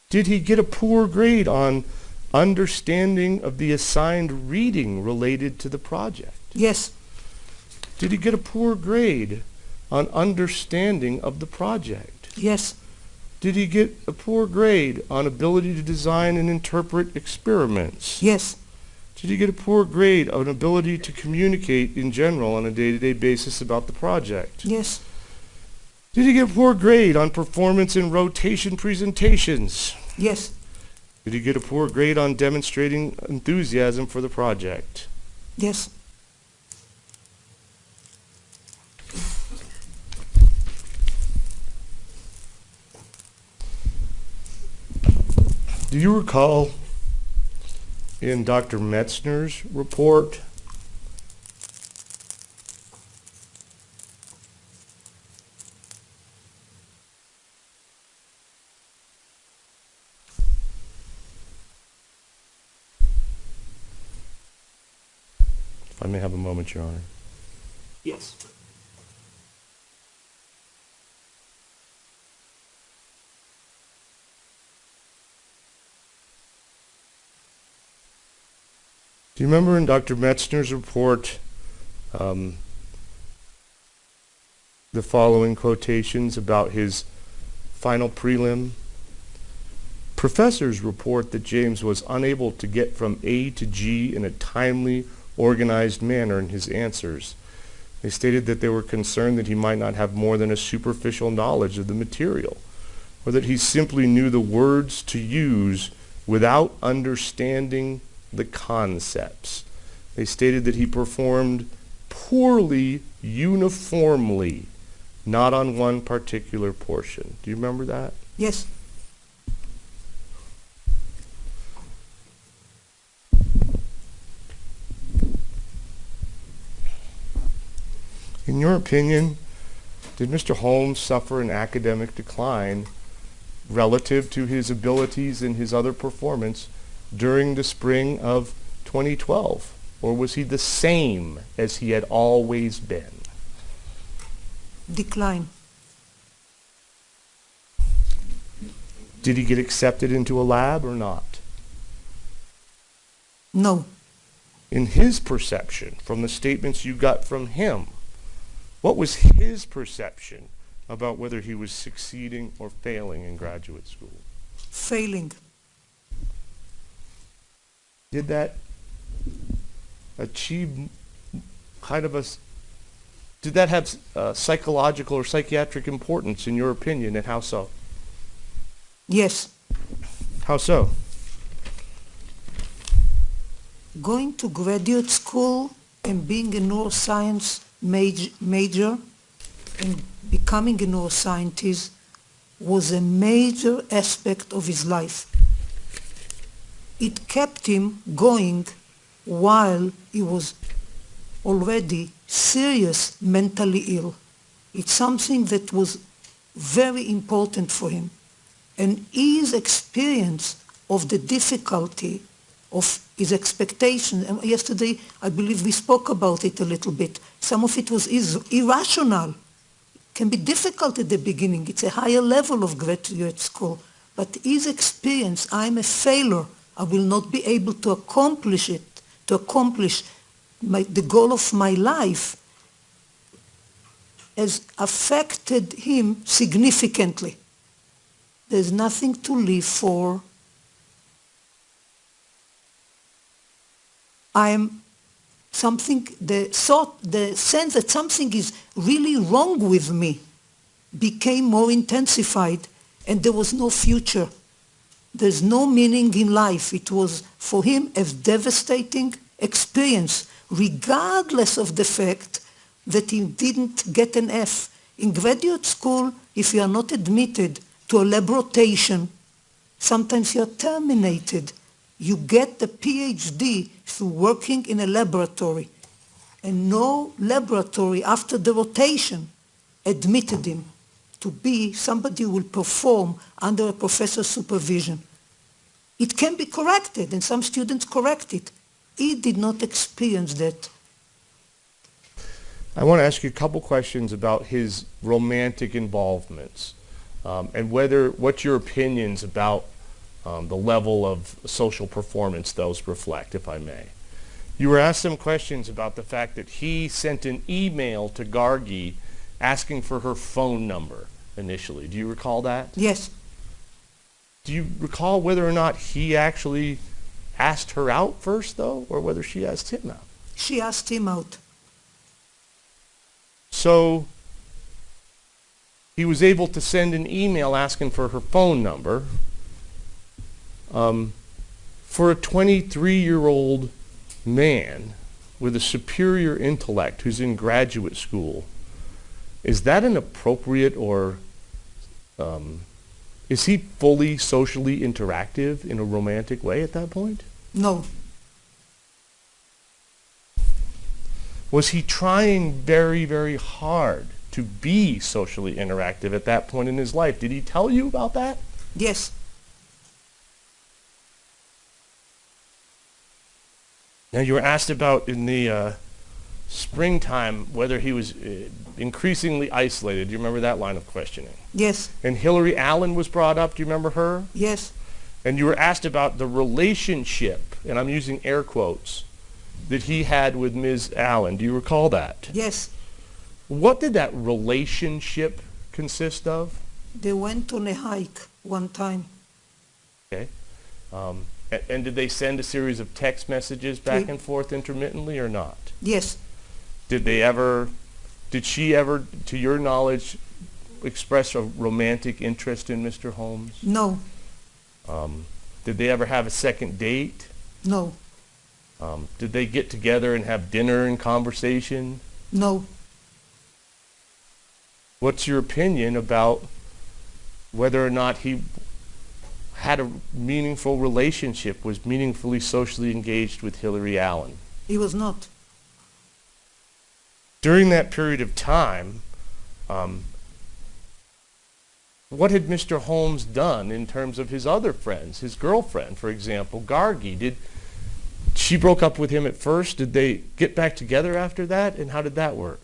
Did he get a poor grade on understanding of the assigned reading related to the project? yes, Did he get a poor grade on understanding of the project? yes, Did he get a poor grade on ability to design and interpret experiments? yes, Did he get a poor grade on ability to communicate in general on a day-to-day basis about the project? yes, Did he get a poor grade on performance in rotation presentations? yes, Did he get a poor grade on demonstrating enthusiasm for the project? yes, Do you recall in Dr. Metzner's report if I may have a moment, Your Honor? Yes. Do you remember in Dr. Metzner's report the following quotations about his final prelim? Professors report that James was unable to get from A to G in a timely, organized manner in his answers. They stated that they were concerned that he might not have more than a superficial knowledge of the material, or that he simply knew the words to use without understanding the concepts. They stated that he performed poorly uniformly, not on one particular portion. Do you remember that? yes, In your opinion, did Mr. Holmes suffer an academic decline relative to his abilities and his other performance during the spring of 2012? Or was he the same as he had always been? decline, Did he get accepted into a lab or not? no, In his perception, from the statements you got from him, what was his perception about whether he was succeeding or failing in graduate school? failing, Did that achieve kind of did that have psychological or psychiatric importance in your opinion, and how so? yes, How so? Going to graduate school and being a neuroscience major and becoming a neuroscientist was a major aspect of his life. It kept him going while he was already serious mentally ill. It's something that was very important for him. And his experience of the difficulty of his expectation, and yesterday I believe we spoke about it a little bit, some of it was irrational. It can be difficult at the beginning. It's a higher level of graduate school. But his experience, I'm a failure, I will not be able to accomplish it, to accomplish the goal of my life, has affected him significantly. There's nothing to live for. The sense that something is really wrong with me became more intensified, and there was no future. There's no meaning in life. It was for him a devastating experience, regardless of the fact that he didn't get an F. In graduate school, if you are not admitted to a lab rotation, sometimes you are terminated. You get the PhD through working in a laboratory. And no laboratory after the rotation admitted him to be somebody who will perform under a professor's supervision. It can be corrected, and some students correct it. He did not experience that. I want to ask you a couple questions about his romantic involvements, and what your opinions about the level of social performance those reflect, if I may. You were asked some questions about the fact that he sent an email to Gargi asking for her phone number initially. Do you recall that? Yes. Do you recall whether or not he actually asked her out first, though, or whether she asked him out? She asked him out. So he was able to send an email asking for her phone number. For a 23-year-old man with a superior intellect who's in graduate school, is that an appropriate or is he fully socially interactive in a romantic way at that point? No. Was he trying very, very hard to be socially interactive at that point in his life? Did he tell you about that? Yes. Now, you were asked about in the springtime whether he was increasingly isolated. Do you remember that line of questioning? Yes. And Hillary Allen was brought up. Do you remember her? Yes. And you were asked about the relationship, and I'm using air quotes, that he had with Ms. Allen. Do you recall that? Yes. What did that relationship consist of? They went on a hike one time. Okay. And did they send a series of text messages back and forth intermittently or not? Yes. Did she ever, to your knowledge, express a romantic interest in Mr. Holmes? No. Did they ever have a second date? No. Did they get together and have dinner and conversation? No. What's your opinion about whether or not he had a meaningful relationship, was meaningfully socially engaged with Hillary Allen? He was not. During that period of time, what had Mr. Holmes done in terms of his other friends, his girlfriend, for example, Gargi? She broke up with him at first. Did they get back together after that, and how did that work?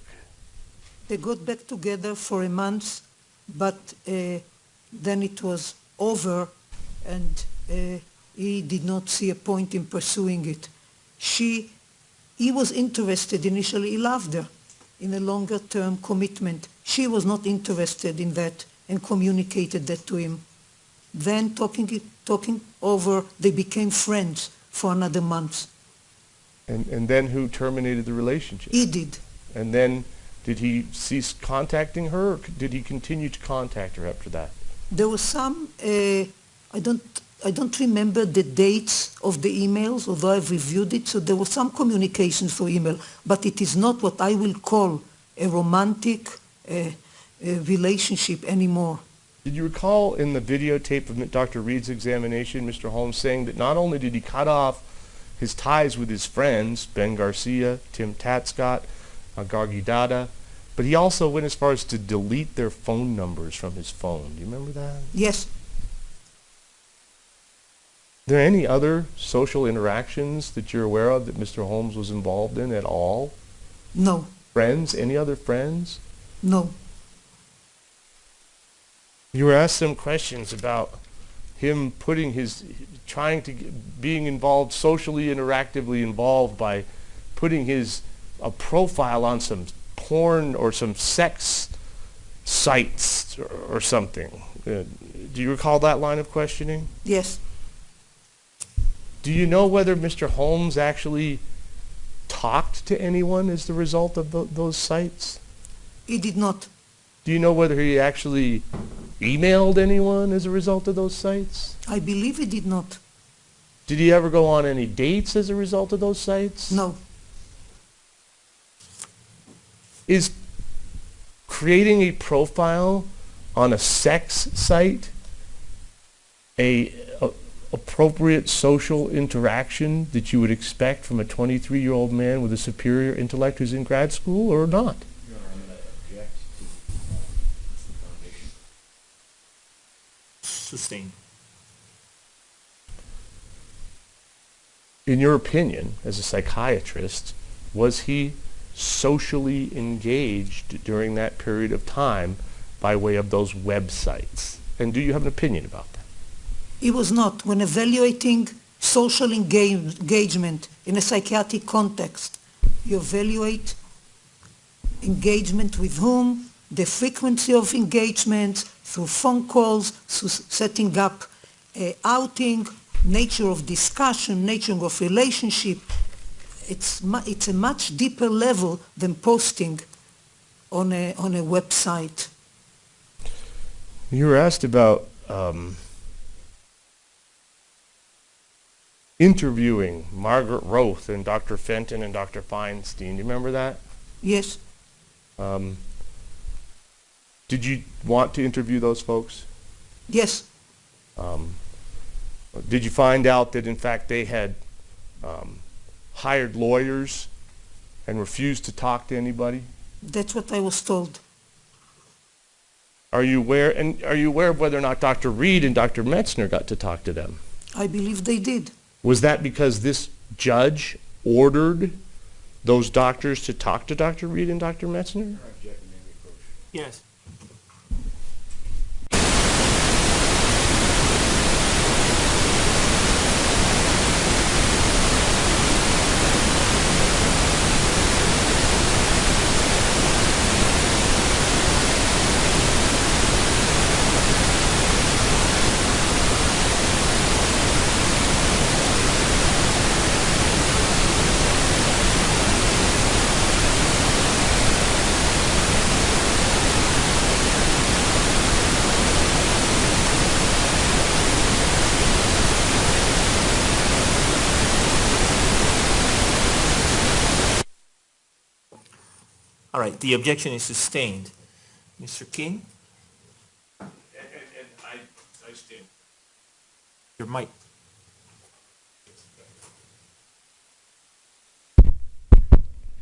They got back together for a month, but then it was over, and he did not see a point in pursuing it. He was interested initially, he loved her, in a longer-term commitment. She was not interested in that and communicated that to him. Then talking over, they became friends for another month. And then who terminated the relationship? He did. And then did he cease contacting her, or did he continue to contact her after that? There was some, I don't I don't remember the dates of the emails, although I've reviewed it, so there was some communication through email, but it is not what I will call a romantic relationship anymore. Did you recall in the videotape of Dr. Reed's examination, Mr. Holmes saying that not only did he cut off his ties with his friends, Ben Garcia, Tim Tatscott, Gargi Dada, but he also went as far as to delete their phone numbers from his phone. Do you remember that? Yes. Are there any other social interactions that you're aware of that Mr. Holmes was involved in at all? No. Friends? Any other friends? No. You were asked some questions about him being involved, socially, interactively involved by putting a profile on some porn or some sex sites or something. Do you recall that line of questioning? Yes. Do you know whether Mr. Holmes actually talked to anyone as the result of those sites? He did not. Do you know whether he actually emailed anyone as a result of those sites? I believe he did not. Did he ever go on any dates as a result of those sites? No. Is creating a profile on a sex site a appropriate social interaction that you would expect from a 23-year-old man with a superior intellect who's in grad school or not? Your Honor, I'm going to object to the foundation. Sustained. In your opinion, as a psychiatrist, was he socially engaged during that period of time by way of those websites? And do you have an opinion about that? He was not. When evaluating social engagement in a psychiatric context, you evaluate engagement with whom, the frequency of engagement, through phone calls, through setting up outing, nature of discussion, nature of relationship. It's a much deeper level than posting on a website. You were asked about interviewing Margaret Roth and Dr. Fenton and Dr. Feinstein. Do you remember that? Yes. Did you want to interview those folks? Yes. Did you find out that in fact they had hired lawyers and refused to talk to anybody? That's what I was told. Are you aware of whether or not Dr. Reed and Dr. Metzner got to talk to them? I believe they did. Was that because this judge ordered those doctors to talk to Dr. Reed and Dr. Metzner? Yes. All right, the objection is sustained. Mr. King? And I stand. Your mic.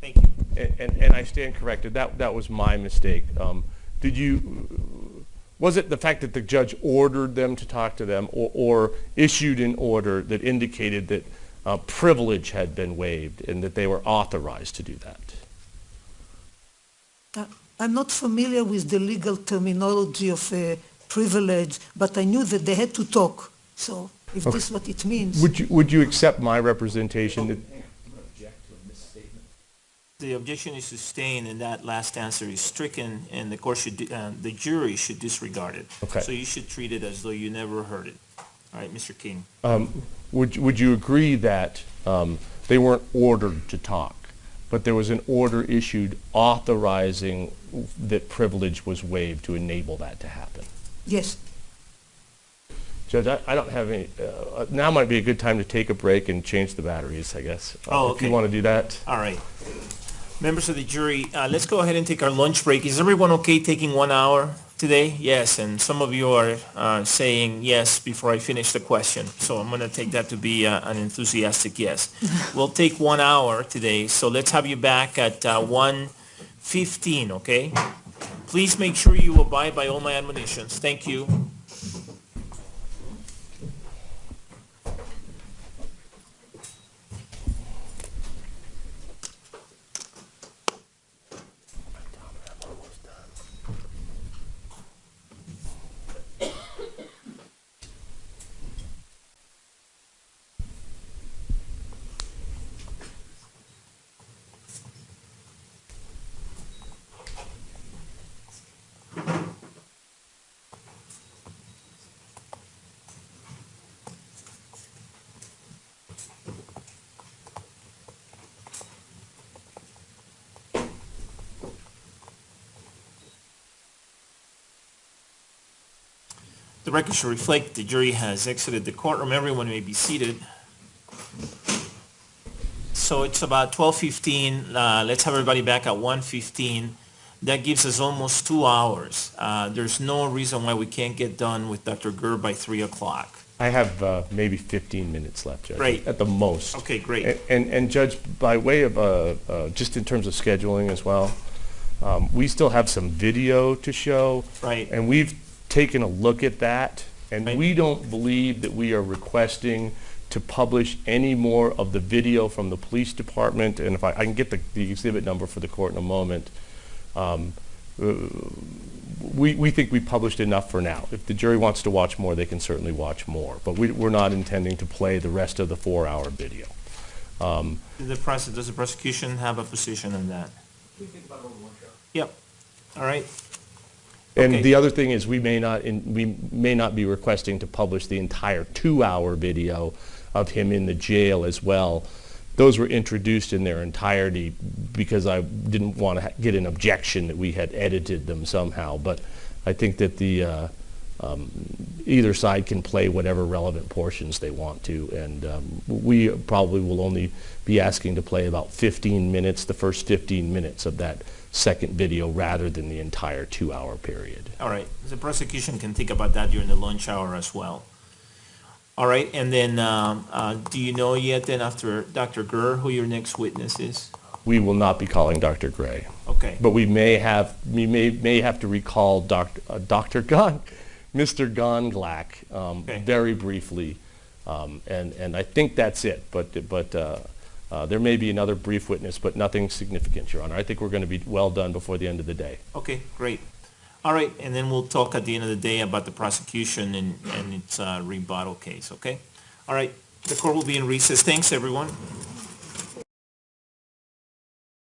Thank you. And I stand corrected. That was my mistake. Was it the fact that the judge ordered them to talk to them or issued an order that indicated that privilege had been waived and that they were authorized to do that? I'm not familiar with the legal terminology of privilege, but I knew that they had to talk. So if this is what it means. Would you accept my representation that The objection is sustained, and that last answer is stricken, and the court should, the jury should disregard it. Okay. So you should treat it as though you never heard it. All right, Mr. King. would you agree that they weren't ordered to talk, but there was an order issued authorizing that privilege was waived to enable that to happen? Yes. Judge, I don't have any, now might be a good time to take a break and change the batteries, I guess. Oh, If you okay. want to do that. All right. Members of the jury, let's go ahead and take our lunch break. Is everyone okay taking 1 hour today? Yes, and some of you are saying yes before I finish the question. So I'm going to take that to be an enthusiastic yes. We'll take 1 hour today, so let's have you back at 1:15, okay? Please make sure you abide by all my admonitions. Thank you. The record should reflect the jury has exited the courtroom. Everyone may be seated. So it's about 12:15. Let's have everybody back at 1:15. That gives us almost 2 hours. There's no reason why we can't get done with Dr. Gurr by 3 o'clock. I have maybe 15 minutes left, Judge. Great. At the most. Okay, great. And Judge, by way of, just in terms of scheduling as well, we still have some video to show. Right. And we've taken a look at that, and Right. we don't believe that we are requesting to publish any more of the video from the police department. And if I can get the exhibit number for the court in a moment, we think we published enough for now. If the jury wants to watch more, they can certainly watch more. But we're not intending to play the rest of the 4-hour video. Does the prosecution have a position on that? Yep. All right. And Okay. the other thing is we may not be requesting to publish the entire 2-hour video of him in the jail as well. Those were introduced in their entirety because I didn't want to get an objection that we had edited them somehow. But I think that the either side can play whatever relevant portions they want to, and we probably will only be asking to play about 15 minutes, the first 15 minutes of that second video, rather than the entire 2-hour period. All right. The prosecution can think about that during the lunch hour as well. All right. And then do you know yet then after Dr. Gurr who your next witness is? We will not be calling Dr. Gray, Okay. but we may have to recall Dr. Mr. Gondlak Okay. very briefly, and I think that's it. But there may be another brief witness, but nothing significant, Your Honor. I think we're going to be well done before the end of the day. Okay, great. All right, and then we'll talk at the end of the day about the prosecution and its rebuttal case, okay? All right, the court will be in recess. Thanks, everyone.